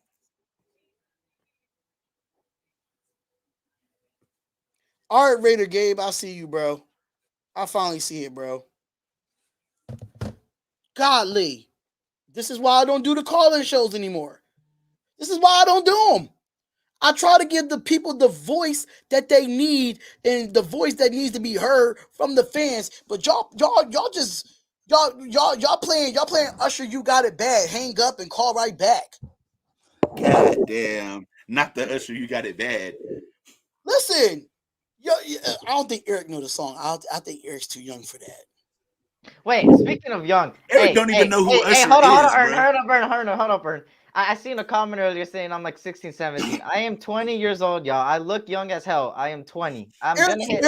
All right, Raider Gabe, I see you, bro. I finally see it, bro. Godly. This is why I don't do the call-in shows anymore. This is why I don't do them. I try to give the people the voice that they need and the voice that needs to be heard from the fans. But y'all playing Usher, you got it bad. Hang up and call right back. God damn. Not the Usher, you got it bad. Listen. I don't think Eric knew the song. I think Eric's too young for that. Wait, speaking of young, Eric don't even know who Usher hold on, is, Ern, bro. hold up, Ern. I seen a comment earlier saying I'm like 16, 17. I am 20 years old, y'all. I look young as hell. I am 20. I'm gonna hit.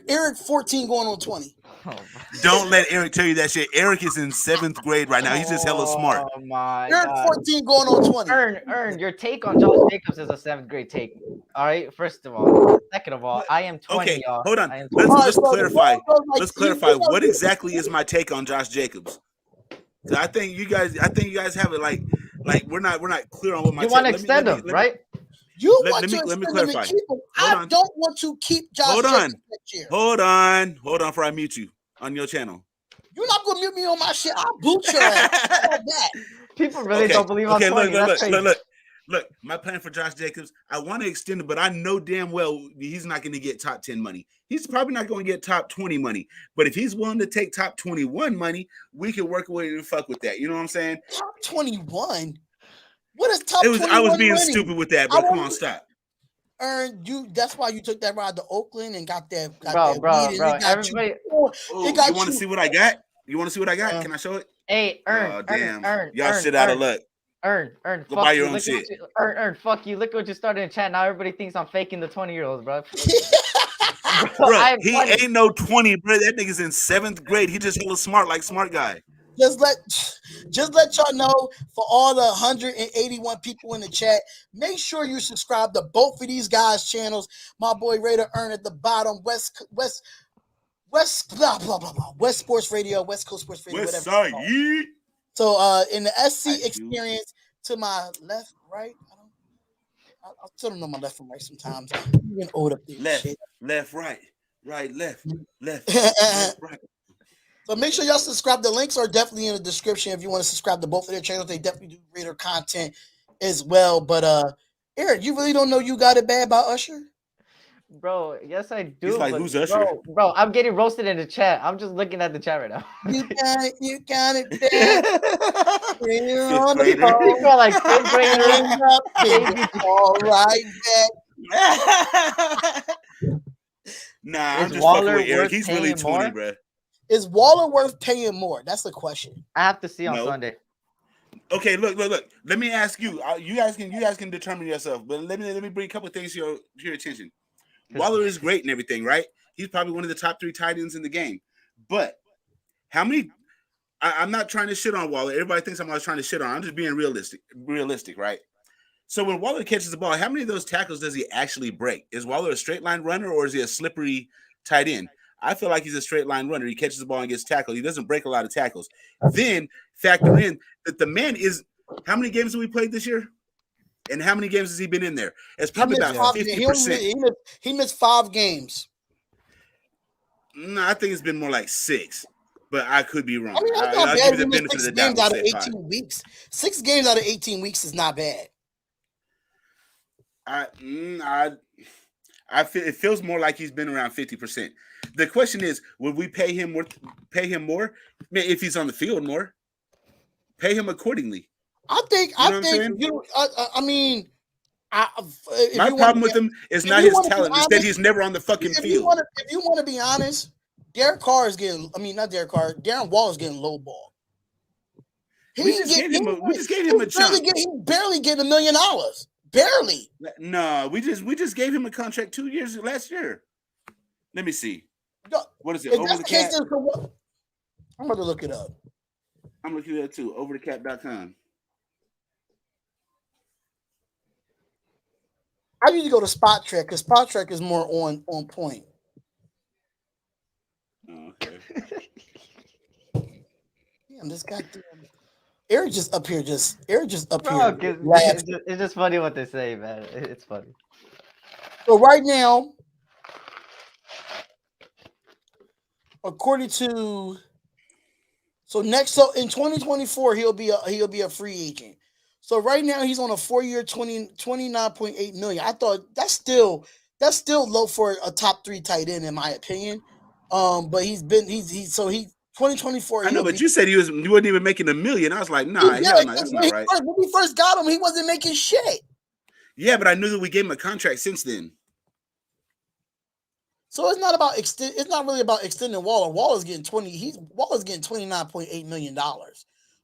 Eric 14 going on 20. Oh, Don't let Eric tell you that shit. Eric is in 7th grade right now. He's just hella smart. Oh my Eric god. 14 going on 20. Ern, your take on Josh Jacobs is a 7th grade take. All right, first of all. Second of all, I am 20, Okay, y'all. hold on. I am 20. Let's All right, clarify. so like, Let's clarify what exactly is my take on Josh Jacobs. So I think you guys have it like we're not clear on what my You take. want to extend him, right? You want to let me extend them and clarify. keep them. I don't want to keep Josh Hold Jacobs on. next year. Hold on before I mute you on your channel. You're not gonna mute me on my shit. I'll boot your ass. How about that? People really don't believe I'm 20. That's crazy. Look, my plan for Josh Jacobs, I want to extend it, but I know damn well he's not going to get top 10 money. He's probably not going to get top 20 money. But if he's willing to take top 21 money, we can work with it and fuck with that. You know what I'm saying? Top 21? What is top 21? I was being winning? Stupid with that, but come on, stop. That's why you took that ride to Oakland and got that. Bro. Everybody. You want to see what I got? You want to see what I got? Can I show it? Hey, Ern. Y'all shit out of luck. Ern, go buy your own shit. Ern, fuck you. Look what you started in chat. Now everybody thinks I'm faking the 20-year-olds, bro. Bro, he ain't no 20, bro. That nigga's in 7th grade. He just hella smart, like smart guy. Just let y'all know, for all the 181 people in the chat, make sure you subscribe to both of these guys' channels. My boy Raider Ern at the bottom, West blah blah blah blah, West Sports Radio, West Coast Sports Radio, West whatever. Side. So in the SC experience, to my left, right, I still don't know my left from right sometimes. I'm getting old up there. Left, right, left, left, right. So make sure y'all subscribe. The links are definitely in the description if you want to subscribe to both of their channels. They definitely do Raider content as well. But Eric, you really don't know You Got It Bad by Usher? Bro, yes I do. He's like, who's Usher? Bro, I'm getting roasted in the chat. I'm just looking at the chat right now. You got it bad. You feel like 5th graders. All right, Nah, I'm just fucking with Eric. He's really 20, bro. Is Waller worth paying more? That's the question. I have to see on Sunday. Okay, look. Let me ask you. You guys can determine yourself. But let me bring a couple of things to your attention. Waller is great and everything, right? He's probably one of the top 3 tight ends in the game. But how many? I'm not trying to shit on Waller. Everybody thinks I'm always trying to shit on. I'm just being realistic, right? So when Waller catches the ball, how many of those tackles does he actually break? Is Waller a straight line runner or is he a slippery tight end? I feel like he's a straight line runner. He catches the ball and gets tackled. He doesn't break a lot of tackles. Then factor in that the man is – how many games have we played this year? And how many games has he been in there? It's probably about 50%. He missed 5 games. No, I think it's been more like 6. But I could be wrong. I mean, I'll give you the benefit of the doubt. 6 games out of 18 weeks. 6 games out of 18 weeks is not bad. I feel it feels more like he's been around 50%. The question is, would we pay him more? If he's on the field more, pay him accordingly. I think. My problem with him is not his talent; it's that he's never on the fucking field. If you want to be honest, Derek Carr is getting. I mean, not Derek Carr. Darren Waller is getting low ball. We just gave him a chance. He barely getting $1 million. Barely. No, we just gave him a contract 2 years last year. Let me see. What is it? Over the cap? I'm about to look it up. I'm looking at it too. Overthecap.com. I usually go to Spot Trek because Spot Trek is more on point. Oh, okay. Damn, this goddamn Eric just up here. Bro, it's just funny what they say, man. It's funny. So right now, according to in 2024 he'll be a free agent. So right now he's on a 4-year, $29.8 million. I thought that's still low for a top 3 tight end in my opinion. But he's 2024. I know, but you said he wasn't even making $1 million. I was like, hell no, that's not right. When we first got him, he wasn't making shit. Yeah, but I knew that we gave him a contract since then. So it's not about It's not really about extending Waller. Waller's getting $29.8 million,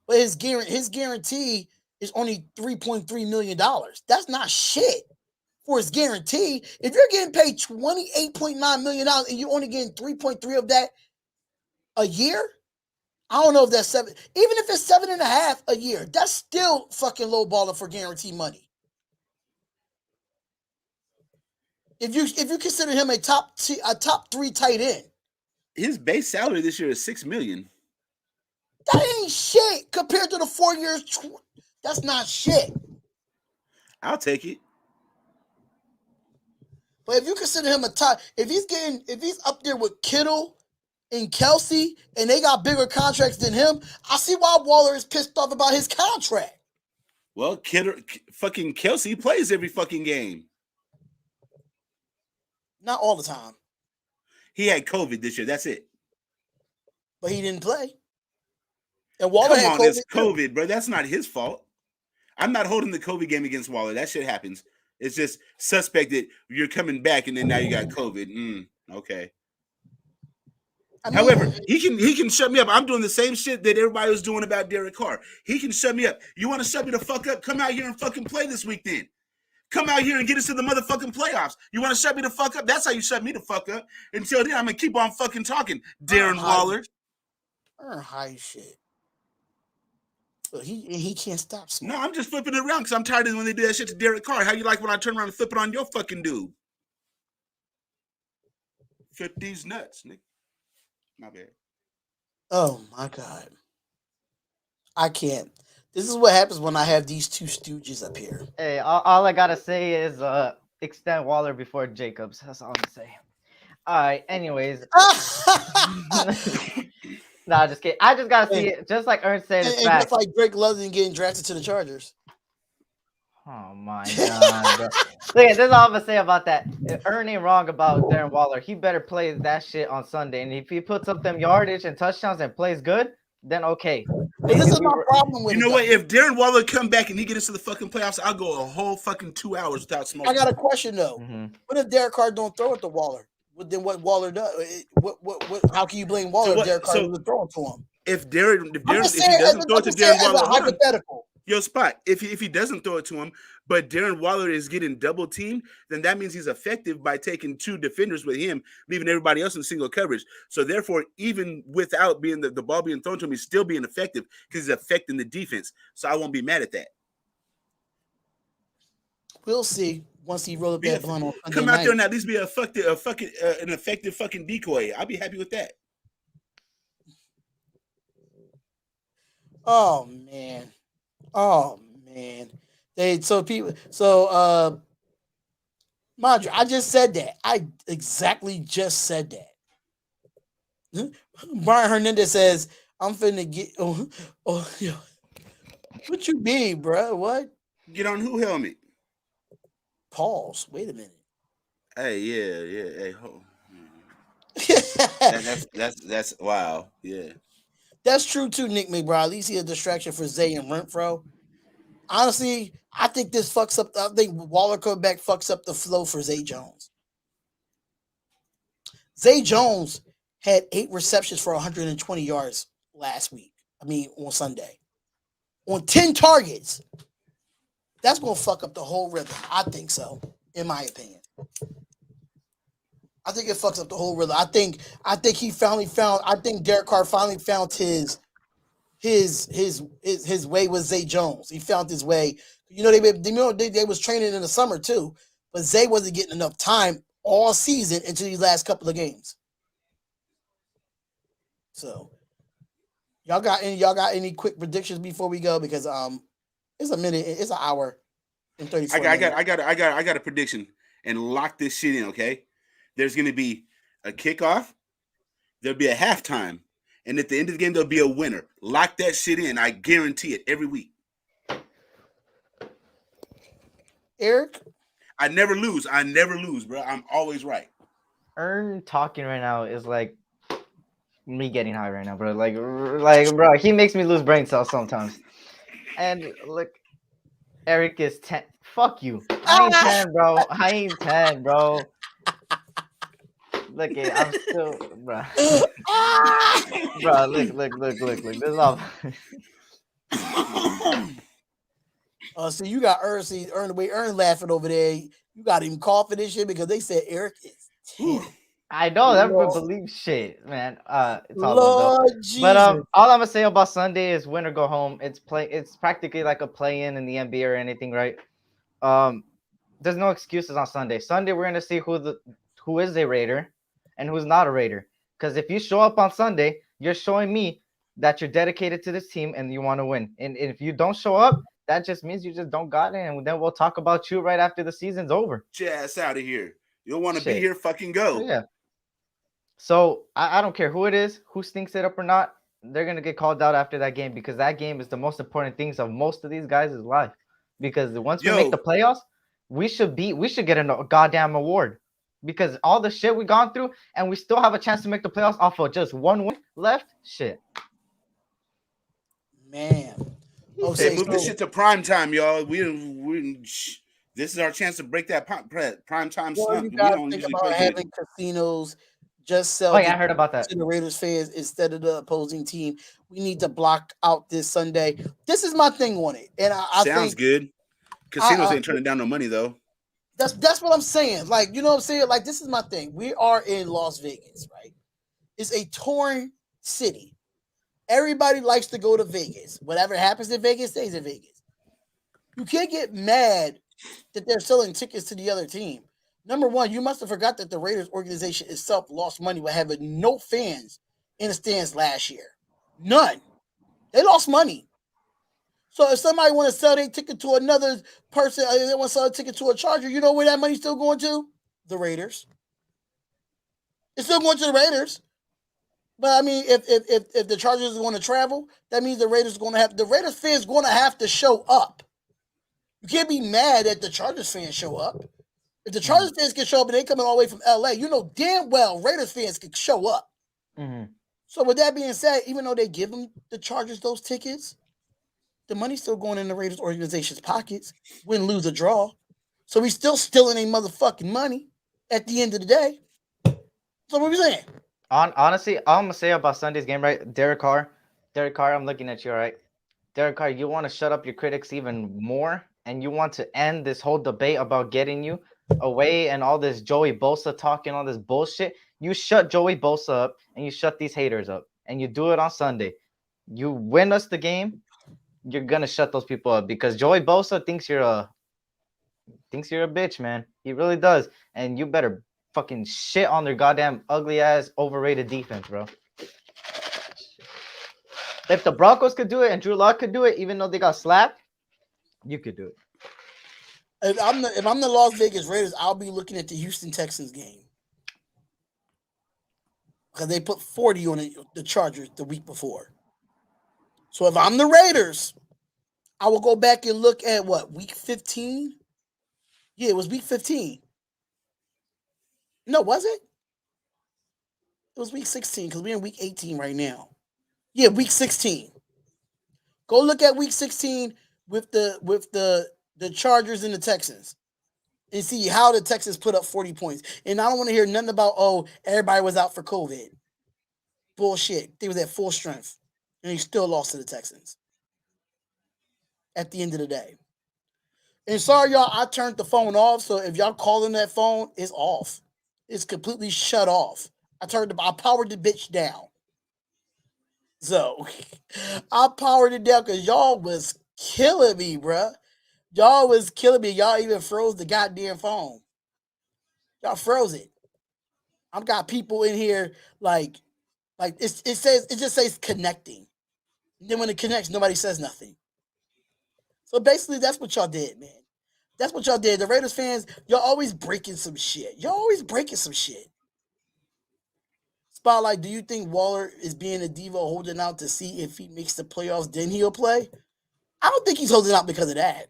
but his guarantee is only $3.3 million. That's not shit for his guarantee. If you're getting paid $28.9 million and you're only getting 3.3 of that a year, I don't know if that's 7. Even if it's 7.5 a year, that's still fucking low baller for guarantee money. If you consider him a top 3 tight end, his base salary this year is $6 million. That ain't shit compared to the 4 years. That's not shit. I'll take it. But if you consider him a top, if he's up there with Kittle and Kelsey, and they got bigger contracts than him, I see why Waller is pissed off about his contract. Well, fucking Kelsey plays every fucking game. Not all the time. He had COVID this year. That's it. But he didn't play. And Waller Come had on, COVID. it's COVID, bro. That's not his fault. I'm not holding the COVID game against Waller. That shit happens. It's just suspect that you're coming back and then now you got COVID. Okay. However, he can shut me up. I'm doing the same shit that everybody was doing about Derek Carr. He can shut me up. You want to shut me the fuck up? Come out here and fucking play this week then. Come out here and get us to the motherfucking playoffs. You want to shut me the fuck up? That's how you shut me the fuck up. Until then, I'm going to keep on fucking talking, Darren Waller. High shit. But he can't stop smoking. No, I'm just flipping it around because I'm tired of when they do that shit to Derek Carr. How you like when I turn around and flip it on your fucking dude? Flip these nuts, nigga. My bad. Oh my God. I can't. This is what happens when I have these two stooges up here. Hey, all I gotta say is extend Waller before Jacobs. That's all I'm gonna say. All right. Anyways. Nah, just kidding. I just gotta see it. Just like Ernst said, it's just like Drake London getting drafted to the Chargers. Oh my God, bro. Look, this is all I'm gonna say about that. If Ern ain't wrong about Darren Waller, he better play that shit on Sunday. And if he puts up them yardage and touchdowns and plays good, then okay. This is my problem with you know what? If Darren Waller come back and he get us to the fucking playoffs, I'll go a whole fucking 2 hours without smoking. I got a question though. What if Derek Carr don't throw it to Waller? Then what Waller does? What? How can you blame Waller if Derek Carr doesn't throw it to him? If he doesn't throw it to Darren Waller, hypothetical. Yo, Spot, if he doesn't throw it to him, but Darren Waller is getting double teamed, then that means he's effective by taking 2 defenders with him, leaving everybody else in single coverage. So therefore, even without being the ball being thrown to him, he's still being effective because he's affecting the defense. So I won't be mad at that. We'll see once he roll up that blunt on Sunday Come out night. there and at least be an effective fucking decoy. I'll be happy with that. Oh man. Madra, I just said that. I exactly just said that. Brian Hernandez says, I'm finna get yo. What you mean, bro? What? Get on who helmet? Pause. Wait a minute. Hey, yeah. Hey, that's wow. Yeah. That's true too, Nick McBride. At least he a distraction for Zay and Renfro. Honestly, I think this fucks up. I think Waller coming back fucks up the flow for Zay Jones. Zay Jones had 8 receptions for 120 yards on Sunday. On 10 targets. That's going to fuck up the whole rhythm. I think so, in my opinion. I think it fucks up the whole rhythm. I think Derek Carr finally found his way with Zay Jones. He found his way. You know, they was training in the summer too, but Zay wasn't getting enough time all season into these last couple of games. So, y'all got any quick predictions before we go? Because it's an hour and 34 minutes. I got a prediction, and lock this shit in, okay? There's gonna be a kickoff, there'll be a halftime, and at the end of the game, there'll be a winner. Lock that shit in. I guarantee it every week. Eric? I never lose, bro. I'm always right. Ern talking right now is like me getting high right now, bro. Like, bro, he makes me lose brain cells sometimes. And look, Eric is 10. Fuck you. I ain't 10, bro. Look, I'm still, bro. Ah! Bro, look. This is all. So you got Ern laughing over there. You got him coughing and shit because they said Eric is 10. I know that would Lord, believe shit, man. It's all good though. Lord But Jesus. all I'm gonna say about Sunday is win or go home. It's practically like a play-in in the NBA or anything, right? There's no excuses on Sunday. Sunday we're gonna see who is a Raider and who's not a Raider. Because if you show up on Sunday, you're showing me that you're dedicated to this team and you want to win. And if you don't show up, that just means you just don't got it. And then we'll talk about you right after the season's over. Get your ass out of here. You don't want to be Shit. here, fucking go. Yeah. So I don't care who it is, who stinks it up or not. They're gonna get called out after that game because that game is the most important things of most of these guys' life. Because once we make the playoffs, we should get a goddamn award. Because all the shit we gone through, and we still have a chance to make the playoffs off of just one win left. Shit. Man. Hey, move this shit to prime time, y'all. This is our chance to break that prime time slump. You gotta think about having casinos just sell I heard about that. to the Raiders fans instead of the opposing team. We need to block out this Sunday. This is my thing on it. And I sounds think good. Casinos ain't turning down no money though. That's what I'm saying. Like, you know what I'm saying? Like, this is my thing. We are in Las Vegas, right? It's a touring city. Everybody likes to go to Vegas. Whatever happens in Vegas stays in Vegas. You can't get mad that they're selling tickets to the other team. Number one, you must have forgot that the Raiders organization itself lost money by having no fans in the stands last year. None. They lost money. So if somebody want to sell their ticket to another person, they want to sell a ticket to a Charger, you know where that money's still going to? The Raiders. It's still going to the Raiders. But I mean, if the Chargers are going to travel, that means the Raiders fans going to have to show up. You can't be mad that the Chargers fans show up. If the Chargers fans can show up and they coming all the way from LA, you know damn well Raiders fans can show up. Mm-hmm. So with that being said, even though they give them the Chargers those tickets, the money's still going in the Raiders organization's pockets. Win, lose, or draw. So we still stealing their motherfucking money at the end of the day. So what are we saying? Honestly, all I'm gonna say about Sunday's game, right? Derek Carr, I'm looking at you, all right? Derek Carr, you want to shut up your critics even more, and you want to end this whole debate about getting you away and all this Joey Bosa talking, all this bullshit. You shut Joey Bosa up, and you shut these haters up, and you do it on Sunday. You win us the game, you're gonna shut those people up because Joey Bosa thinks you're a bitch, man. He really does, and you better fucking shit on their goddamn ugly ass overrated defense, bro. If the Broncos could do it and Drew Lock could do it, even though they got slapped, you could do it. If I'm the Las Vegas Raiders, I'll be looking at the Houston Texans game because they put 40 on the Chargers the week before. So if I'm the Raiders, I will go back and look at week 15? Yeah, it was week 15. No, was it? It was week 16 because we're in week 18 right now. Yeah, week 16. Go look at week 16 with the Chargers and the Texans and see how the Texans put up 40 points. And I don't want to hear nothing about, everybody was out for COVID. Bullshit. They was at full strength. And they still lost to the Texans at the end of the day. And sorry, y'all, I turned the phone off. So if y'all calling that phone, it's off. It's completely shut off. I powered the bitch down. So I powered it down because y'all was killing me, bruh. Y'all was killing me. Y'all even froze the goddamn phone. Y'all froze it. I've got people in here like it just says connecting. And then when it connects, nobody says nothing. So basically, that's what y'all did, man. That's what y'all did. The Raiders fans, y'all always breaking some shit. Y'all always breaking some shit. Spotlight, do you think Waller is being a diva holding out to see if he makes the playoffs, then he'll play? I don't think he's holding out because of that.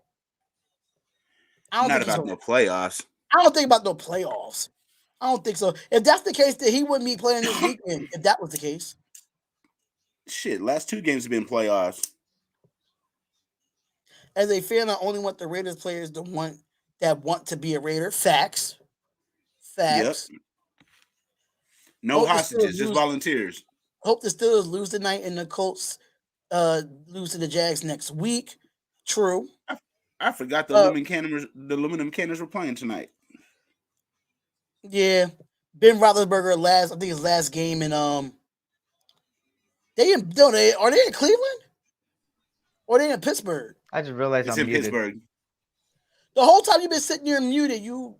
Not about no playoffs. I don't think about no playoffs. I don't think so. If that's the case, then he wouldn't be playing this weekend if that was the case. Shit, last 2 games have been playoffs. As a fan, I only want the Raiders players to want to be a Raider. Facts. Yep. No Hope the hostages, Steelers just lose. volunteers. Hope the Steelers lose tonight and the Colts lose to the Jags next week. True. I forgot the aluminum cannons were playing tonight. Yeah. Ben Roethlisberger I think his last game in are they in Cleveland? Or are they in Pittsburgh? I just realized It's I'm in muted. Pittsburgh. The whole time you've been sitting here muted, you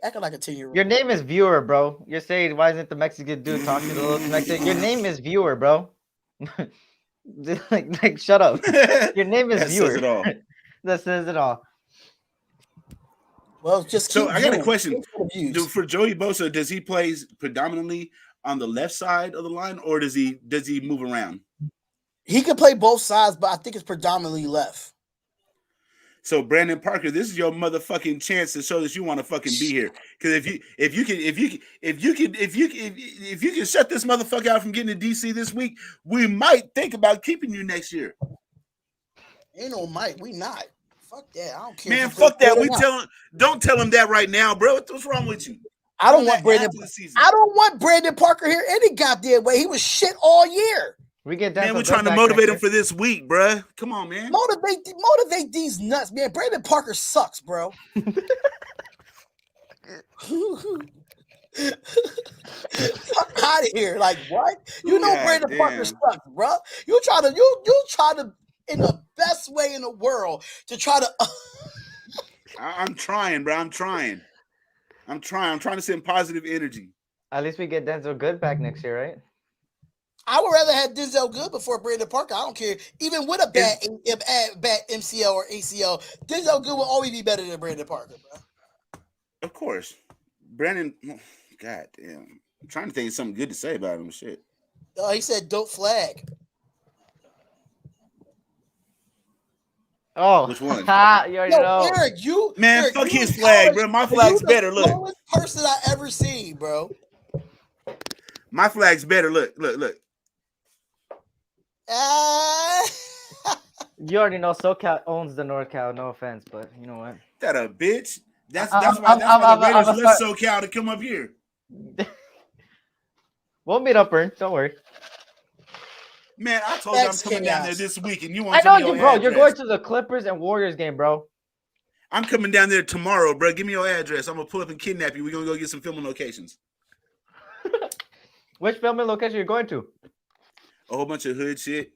acting like a 10-year-old. Your name is viewer, bro. You're saying why isn't the Mexican dude talking to the little Mexican? Your name is viewer, bro. like shut up. Your name is That viewer. says it all. That says it all. Well, just So keep I got a viewing. question. Views. For Joey Bosa, does he play predominantly on the left side of the line, or does he move around? He can play both sides, but I think it's predominantly left. So Brandon Parker, this is your motherfucking chance to show that you want to fucking be here. Because if you can shut this motherfucker out from getting to DC this week, we might think about keeping you next year. Ain't no might. We not. Fuck that. I don't care. Man, fuck that. Don't tell him that right now, bro. What's wrong with you? I don't want Brandon. I don't want Brandon Parker here any goddamn way. He was shit all year. We get Man, we're trying to motivate him for this week, bro. Come on, man. Motivate these nuts, man. Brandon Parker sucks, bro. Fuck out of here. Like what? You know Brandon Parker sucks, bro. You try to in the best way in the world to try to I'm trying, bro. I'm trying to send positive energy. At least we get Denzel Good back next year, right? I would rather have Denzel Good before Brandon Parker. I don't care. Even with a bad MCL or ACL, Denzel Good will always be better than Brandon Parker, bro. Of course. Brandon, God damn. I'm trying to think of something good to say about him. Shit. He said, don't flag. Oh. Which one? You already know. Eric, Man, fuck his flag, bro. My flag's better. Look. The slowest person I ever seen, bro. My flag's better. Look. You already know SoCal owns the NorCal. No offense, but you know what? That a bitch. That's why the Raiders left SoCal to come up here. We'll meet up, Ern. Don't worry. Man, I told you I'm coming down there this week, and you want I know to you, bro. You're going to the Clippers and Warriors game, bro. I'm coming down there tomorrow, bro. Give me your address. I'm gonna pull up and kidnap you. We're gonna go get some filming locations. Which filming location are you going to? A whole bunch of hood shit.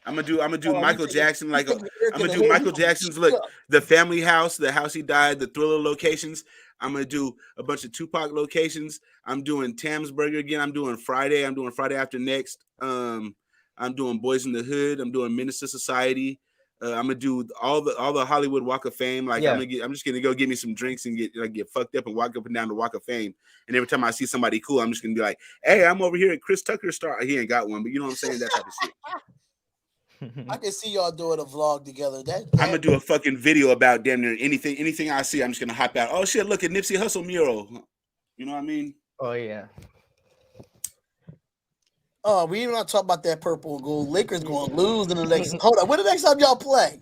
I'm gonna do Michael Jackson. I'm gonna do Michael Jackson's the family house, the house he died, the Thriller locations. I'm gonna do a bunch of Tupac locations. I'm doing Tam's Burger again. I'm doing Friday after next. I'm doing Boys in the Hood. I'm doing Minister Society. I'm gonna do all the Hollywood Walk of Fame. I'm just gonna go get me some drinks and get fucked up and walk up and down the Walk of Fame. And every time I see somebody cool, I'm just gonna be like, "Hey, I'm over here at Chris Tucker's star." He ain't got one, but you know what I'm saying? That type of shit. I can see y'all doing a vlog together. I'm gonna do a fucking video about damn near anything I see. I'm just gonna hop out. Oh shit! Look at Nipsey Hussle mural. You know what I mean? Oh yeah. Oh, we even not talk about that purple and gold. Lakers going to lose in the next. Hold on, when the next time y'all play?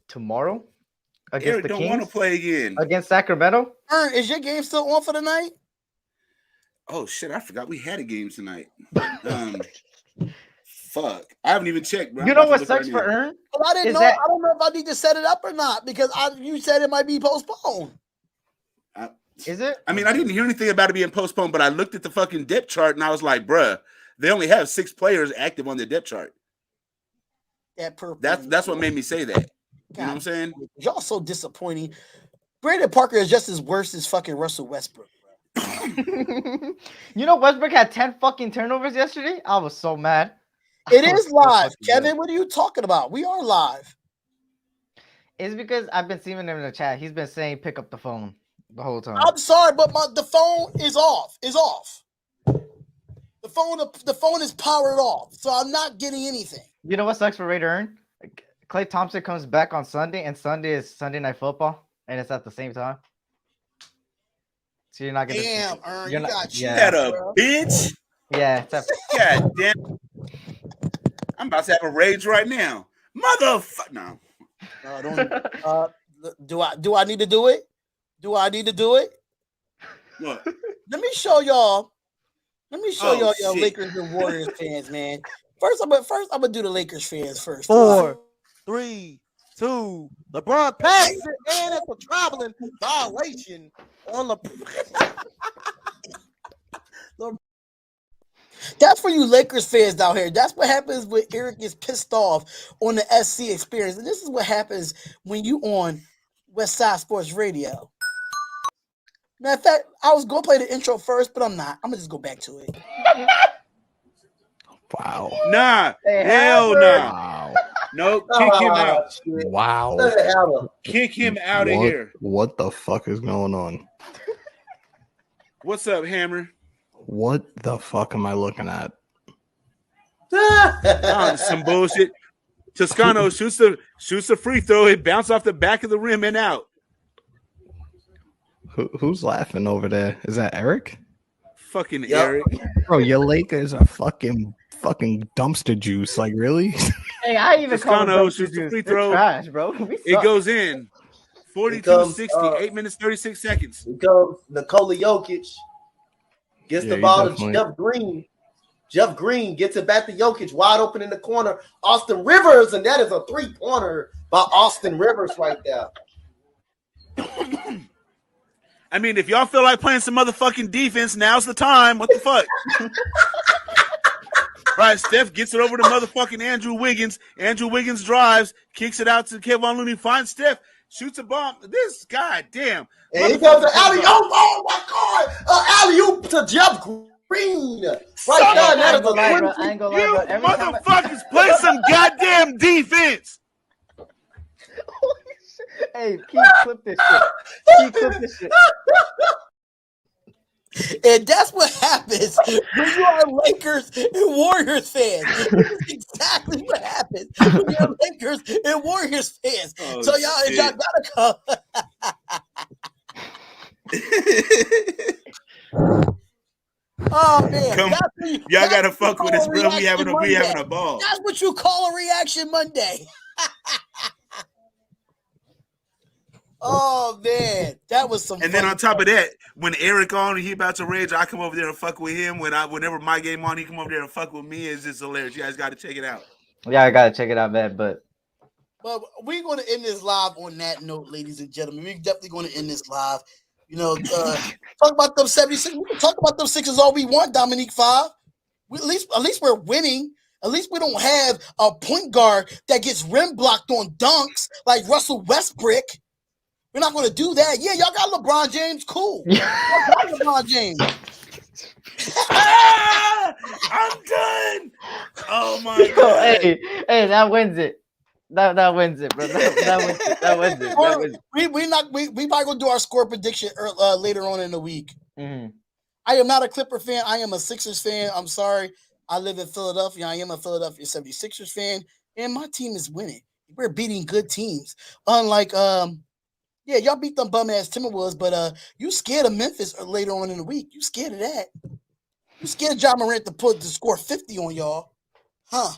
Tomorrow. Against Eric the don't Kings? want to play again. Against Sacramento. Is your game still on for the night? Oh shit! I forgot we had a game tonight. Fuck, I haven't even checked, bro. You know what sucks for Ern? Well, I didn't know. I don't know if I need to set it up or not because you said it might be postponed. Is it? I mean, I didn't hear anything about it being postponed, but I looked at the fucking depth chart and I was like, bruh, they only have 6 players active on the depth chart. That purple. That's what made me say that. You know what I'm saying? Y'all so disappointing. Brandon Parker is just as worse as fucking Russell Westbrook. You know Westbrook had 10 fucking turnovers yesterday? I was so mad. It is live. Kevin, what are you talking about? We are live. It's because I've been seeing him in the chat. He's been saying pick up the phone the whole time. I'm sorry, but the phone is off. The phone is powered off, so I'm not getting anything. You know what sucks for Raider Ern? Klay Thompson comes back on Sunday, and Sunday is Sunday Night Football, and it's at the same time. So you're not gonna. Damn, Ern, you got that a bitch. Yeah. God damn. I'm about to have a rage right now, motherfucker. No. Do I need to do it? Do I need to do it? What? Let me show y'all. Let me show Oh, y'all, shit. Lakers and Warriors fans, man. First, I'm gonna do the Lakers fans first. 4, 3, 2. LeBron passes it, and it's a traveling violation on the. That's for you Lakers fans out here. That's what happens when Eric is pissed off on the SC experience, and this is what happens when you on West Side Sports Radio. Matter of fact, I was gonna play the intro first, but I'm not. I'm gonna just go back to it. Wow. Nah. Hey, Hell Howard. nah. Wow. No, kick him out. Wow. Kick him out of here. What the fuck is going on? What's up, Hammer? What the fuck am I looking at? Some bullshit. Toscano shoots the free throw. It bounced off the back of the rim and out. Who's laughing over there? Is that Eric? Fucking Eric. Bro, your Lakers are fucking dumpster juice. Like, really? Hey, I even call him Toscano dumpster shoots the juice. free They're throw. trash, bro. It goes in. 42-60, 8 minutes, 36 seconds. Here comes Nikola Jokic. Gets the ball to Jeff Green. Jeff Green gets it back to Jokic, wide open in the corner. Austin Rivers, and that is a three-pointer by Austin Rivers right there. I mean, if y'all feel like playing some motherfucking defense, now's the time. What the fuck? Right, Steph gets it over to motherfucking Andrew Wiggins. Andrew Wiggins drives, kicks it out to Kevon Looney, finds Steph, shoots a bomb. This goddamn. And he comes to alley-oop. Oh, my God. Alley-oop to Jeff Green. Right there. I ain't gonna lie, bro. I ain't gonna lie, bro. Every Motherfuckers, play some goddamn defense. Hey, keep clip this shit. Keep clip this shit. And that's what happens when you are Lakers and Warriors fans. This is exactly what happens when you're Lakers and Warriors fans. Oh, so y'all gotta come. Oh man, y'all gotta fuck with us, bro. We having a ball. That's what you call a reaction Monday. Oh man, that was some. And then on top of that, when Eric on and he about to rage, I come over there and fuck with him. Whenever my game on, he come over there and fuck with me. It's just hilarious. You guys got to check it out. Yeah, I gotta check it out, man. But we're going to end this live on that note, ladies and gentlemen. We're definitely going to end this live. You know, talk about them 76. We can talk about them Sixers all we want, Dominique 5. At least we're winning. At least we don't have a point guard that gets rim blocked on dunks like Russell Westbrook. We're not going to do that. Yeah, y'all got LeBron James. Cool. Y'all got LeBron James. I'm done. Oh my God. Hey, that wins it. That wins it, bro. That wins it. We probably gonna do our score prediction later on in the week. Mm-hmm. I am not a Clipper fan. I am a Sixers fan. I'm sorry. I live in Philadelphia. I am a Philadelphia 76ers fan, and my team is winning. We're beating good teams. Unlike yeah, y'all beat them bum ass Timberwolves, but you scared of Memphis later on in the week. You scared of that. You scared John Morant to score 50 on y'all. Huh.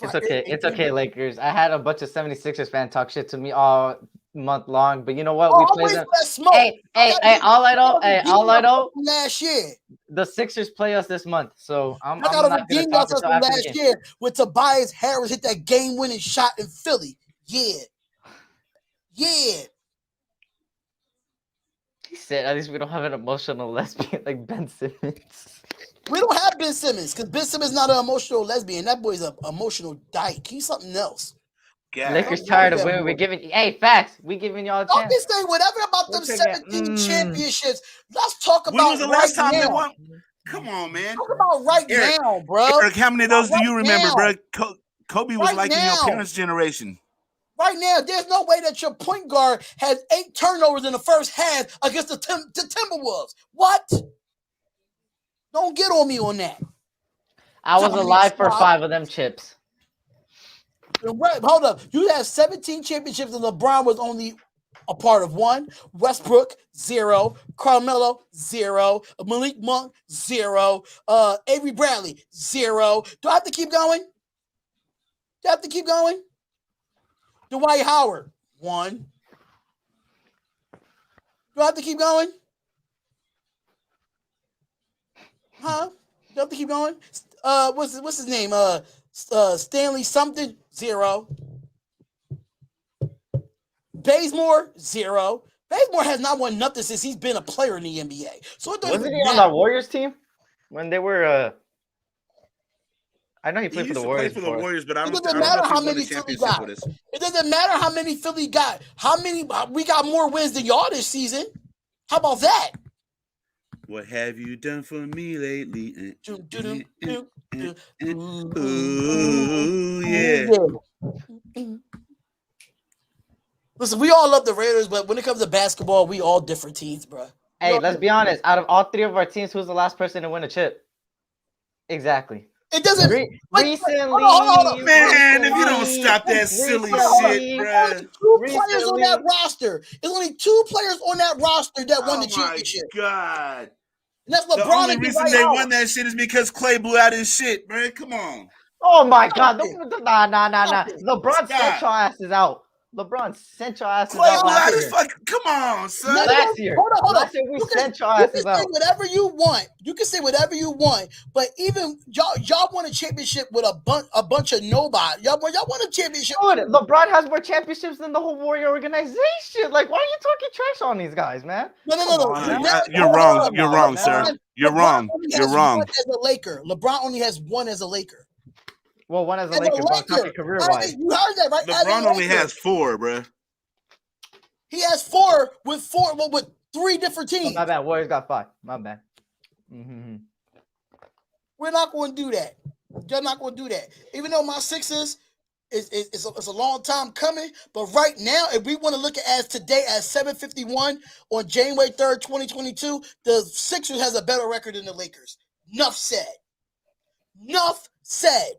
It's okay. It's okay, Lakers. I had a bunch of 76ers fans talk shit to me all month long, but you know what? We play them. Hey, all I know. Last year. The Sixers play us this month, so I'm not gonna redeem ourselves from last year with Tobias Harris hit that game-winning shot in Philly. Yeah. He said, at least we don't have an emotional lesbian like Ben Simmons. We don't have Ben Simmons because Ben Simmons is not an emotional lesbian. That boy's an emotional dyke. He's something else. Lakers tired of winning. We're giving facts. We giving y'all a chance. Don't be saying whatever about them 17 championships. Let's talk about when was the last time now. they won? Come on, man. Talk about Eric, now, bro. Eric, how many of those do you remember, now. bro? Kobe was like in your parents' generation. Right now, there's no way that your point guard has 8 turnovers in the first half against the Timberwolves. What? Don't get on me on that. I was alive for 5 of them chips. Hold up. You have 17 championships and LeBron was only a part of 1. Westbrook, 0. Carmelo, 0. Malik Monk, 0. Avery Bradley, 0. Do I have to keep going? Dwight Howard, 1. Do I have to keep going? Huh? You have to keep going. What's his name? Stanley something 0. Bazemore 0. Bazemore has not won nothing since he's been a player in the NBA. So it doesn't Wasn't even he on matter. that Warriors team when they were? I know he He played for used the to play Warriors for the before. Warriors, but I It don't doesn't know matter if he how won many the Philly championship got. with us. It doesn't matter how many Philly got. How many we got more wins than y'all this season? How about that? What have you done for me lately? Ooh, Ooh, yeah. Listen, we all love the Raiders, but when it comes to basketball, we all different teams, bro. Hey, let's be honest. Out of all 3 of our teams, who's the last person to win a chip? Exactly. It doesn't. Recently, hold on. Man, if you don't stop that silly shit, bruh. Only 2 players on that roster. There's only 2 players on that roster that won the Oh my championship. God. And that's The LeBron only and reason Dwight they Howard. won that shit is because Clay blew out his shit, bruh. Come on. Oh my God! Nah. LeBron Stop. sent your asses out. LeBron sent your asses Clay out blew out last his year. fucking. Come on, son. Last year. Hold on. Last year we sent your You asses can say out. whatever you want. You can say whatever you want, but even y'all won a championship with a bunch of nobody. Y'all won a championship. Dude, LeBron has more championships than the whole Warrior organization. Like, why are you talking trash on these guys, man? No. You're wrong. You're wrong, sir. You're LeBron wrong. only You're has wrong. one as a Laker. LeBron only has one as a Laker. Well, one as a Laker, but I'm talking career-wise. You heard that, right? LeBron only has 4, bruh. He has 4 with 3 different teams. Oh, my bad. Warriors got 5. My bad. Mm-hmm. We're not going to do that. You're not going to do that. Even though my Sixers it's a long time coming, but right now, if we want to look at as today at 7:51 on January 3rd, 2022, the Sixers has a better record than the Lakers. Enough said. Enough said.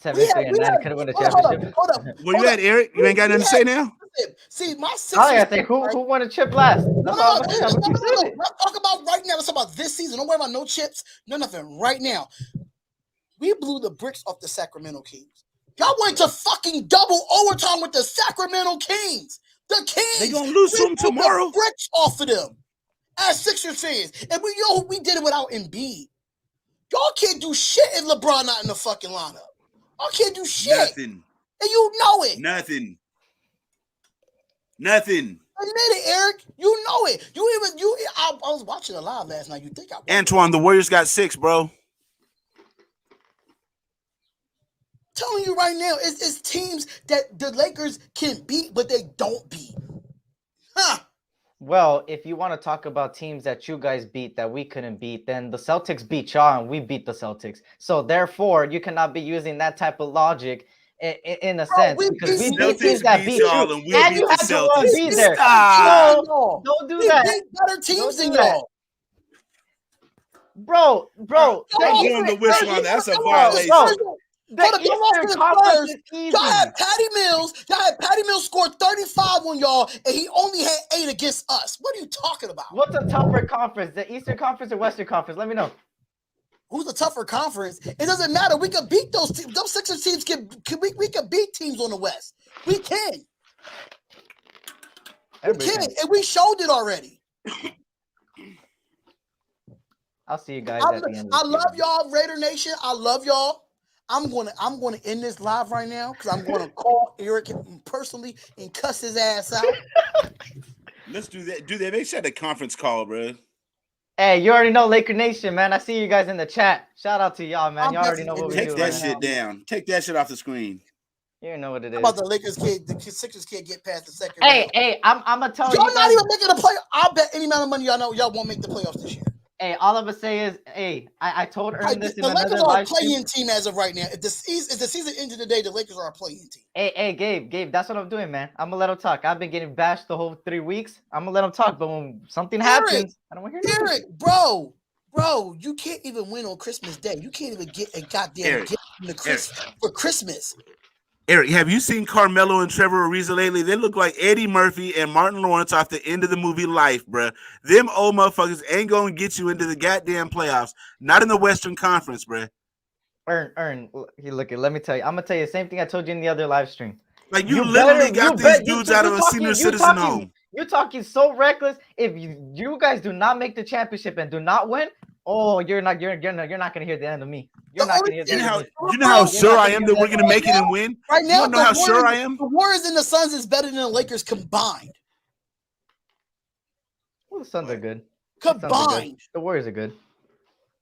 7-3-9 could have won a championship. Hold up. Where you at, Eric? You ain't got nothing to say now? See, my Sixers. I gotta think who won a chip last. That's all I'm gonna say. I'm gonna keep saying it. Let's talk about right now. Let's talk about this season. Don't worry about no chips, no nothing. Right now, we blew the bricks off the Sacramento Kings. Y'all went to fucking double overtime with the Sacramento Kings. The Kings. They gonna lose to them tomorrow. The bricks off of them. As Sixers fans, and we did it without Embiid. Y'all can't do shit if LeBron not in the fucking lineup. Y'all can't do shit. Nothing. And you know it. Nothing. Admit it, Eric. You know it. I was watching it live last night. You think I was. Antoine, the Warriors got 6, bro. Telling you right now, it's teams that the Lakers can beat, but they don't beat. Huh. Well, if you want to talk about teams that you guys beat that we couldn't beat, then the Celtics beat y'all and we beat the Celtics. So therefore, you cannot be using that type of logic in a sense, because we beat teams that beat you, and you had to be there. No, don't do that. We beat better teams than that. y'all. Bro. Don't blow the whistle on that. That's a violation. Y'all had Patty Mills. Y'all had Patty Mills scored 35 on y'all, and he only had 8 against us. What are you talking about? What's a tougher conference, the Eastern Conference or Western Conference? Let me know. Who's a tougher conference? It doesn't matter. We can beat those teams. Those Sixers teams we can beat teams on the West. We can. And we showed it already. I'll see you guys at the end. I love y'all, Raider Nation. I love y'all. I'm gonna end this live right now because I'm gonna call Eric personally and cuss his ass out. Let's do that. Do that. Make sure the conference call, bro. Hey, you already know Laker Nation, man. I see you guys in the chat. Shout out to y'all, man. Y'all already know what we do. Take that shit down. Take that shit off the screen. You know what it is. How about the Lakers kid? The Sixers can't get past the second. Hey, I'm gonna tell you. Y'all not even making a play. I'll bet any amount of money y'all know y'all won't make the playoffs this year. Hey, all I'm gonna say is, I told Ern this in the another Lakers are a live stream. play-in team as of right now. If the season ended today, the Lakers are a play-in team. Hey, Gabe, that's what I'm doing, man. I'm gonna let him talk. I've been getting bashed the whole 3 weeks. I'm gonna let him talk, but when something happens, I don't want to hear nothing. Eric, bro, you can't even win on Christmas Day. You can't even get a goddamn gift for Christmas. Eric, have you seen Carmelo and Trevor Ariza lately? They look like Eddie Murphy and Martin Lawrence off the end of the movie Life, bruh. Them old motherfuckers ain't gonna get you into the goddamn playoffs. Not in the Western Conference, bruh. Ern, let me tell you. I'm gonna tell you the same thing I told you in the other live stream. Like you literally got these dudes out of a senior citizen home. You're talking so reckless. If you guys do not make the championship and do not win, oh, you're not gonna hear the end of me. You're not gonna hear the end of me. You know how sure I am that we're gonna make it and win. Right now, you wanna know how sure I am? The Warriors and the Suns is better than the Lakers combined. Well, the Suns are good. Combined. The Warriors are good.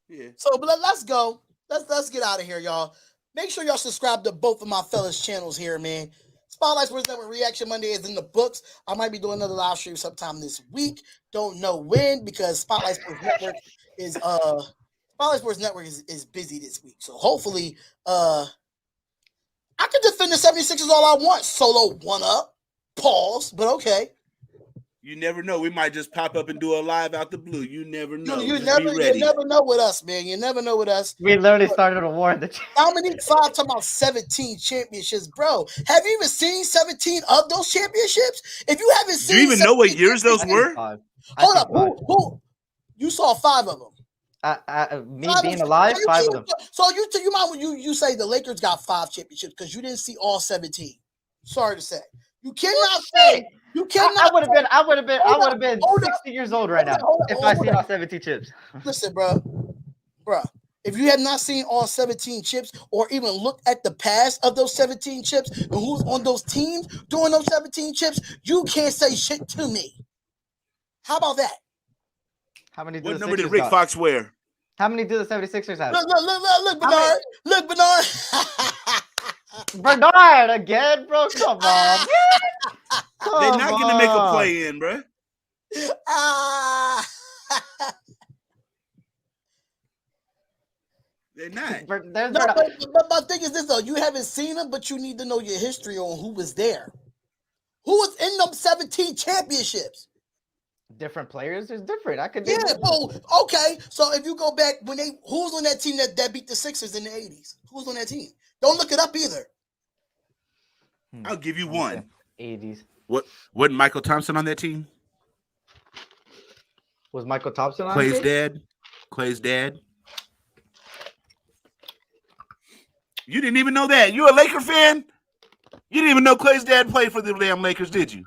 Yeah. So, but let's go. Let's get out of here, y'all. Make sure y'all subscribe to both of my fellas channels here, man. Spotlight Sports Network Reaction Monday is in the books. I might be doing another live stream sometime this week. Don't know when because Spotlight Sports Network is busy this week. So hopefully I can defend the 76ers all I want. Solo one up. Pause, but okay. You never know. We might just pop up and do a live out the blue. You never know. You never know with us, man. You never know with us. We literally started a war. How many 17 championships, bro? Have you even seen 17 of those championships? If you haven't seen, do you even know what years those were? Hold up, who? You saw 5 of them. Me being alive, 5 of them. So you mind when you say the Lakers got 5 championships because you didn't see all 17. Sorry to say, you cannot say. You cannot. I would have been 60 years old right now if I seen all 17 chips. Listen, bro. If you have not seen all 17 chips or even looked at the past of those 17 chips and who's on those teams doing those 17 chips, you can't say shit to me. How about that? How many? What number did Rick Fox wear? How many do the 76ers have? Look, Bernard. Look, Bernard. Bernard again, bro. Come on. They're not going to make a play in, bro. They're not. But my thing is this, though. You haven't seen them, but you need to know your history on who was there. Who was in them 17 championships? Different players is different. I could. Yeah, well, okay. So if you go back who's on that team that beat the Sixers in the 80s? Who's on that team? Don't look it up either. I'll give you one. 80s. Wasn't Michael Thompson on that team? Was Michael Thompson on Clay's dad? Clay's dad? You didn't even know that. You a Laker fan? You didn't even know Clay's dad played for the damn Lakers, did you?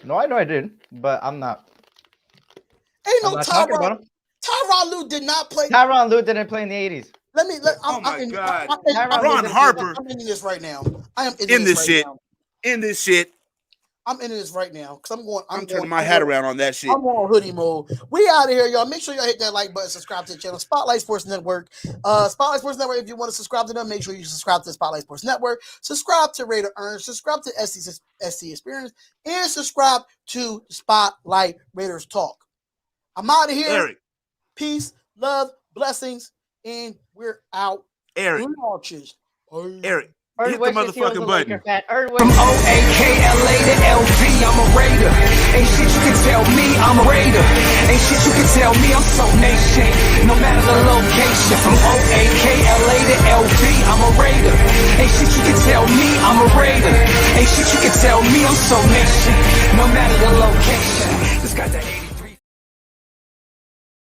No, I know I did, but I'm not. Ain't no Tyronn. Tyronn Lue did not play. Tyronn Lue didn't play in the 80s. I'm God. Ron Harper. I'm in this right now. I am in this shit. In this shit. I'm in this right now because I'm turning my hat around on that shit. I'm on hoodie mode. We out of here, y'all. Make sure y'all hit that like button, subscribe to the channel, Spotlight Sports Network. Spotlight Sports Network. If you want to subscribe to them, make sure you subscribe to the Spotlight Sports Network. Subscribe to Raider Earn. Subscribe to SC Experience, and subscribe to Spotlight Raiders Talk. I'm out of here. Eric. Peace, love, blessings, and we're out. Eric. Eric. Hit the motherfucking button. From O-A-K-L-A to L-V, I'm a Raider. Ain't shit you can tell me, I'm a Raider. Ain't shit you can tell me, I'm so nation. No matter the location. From O-A-K-L-A to L-V, I'm a Raider. Ain't shit you can tell me, I'm a Raider. Ain't shit you can tell me, I'm so nation. No matter the location.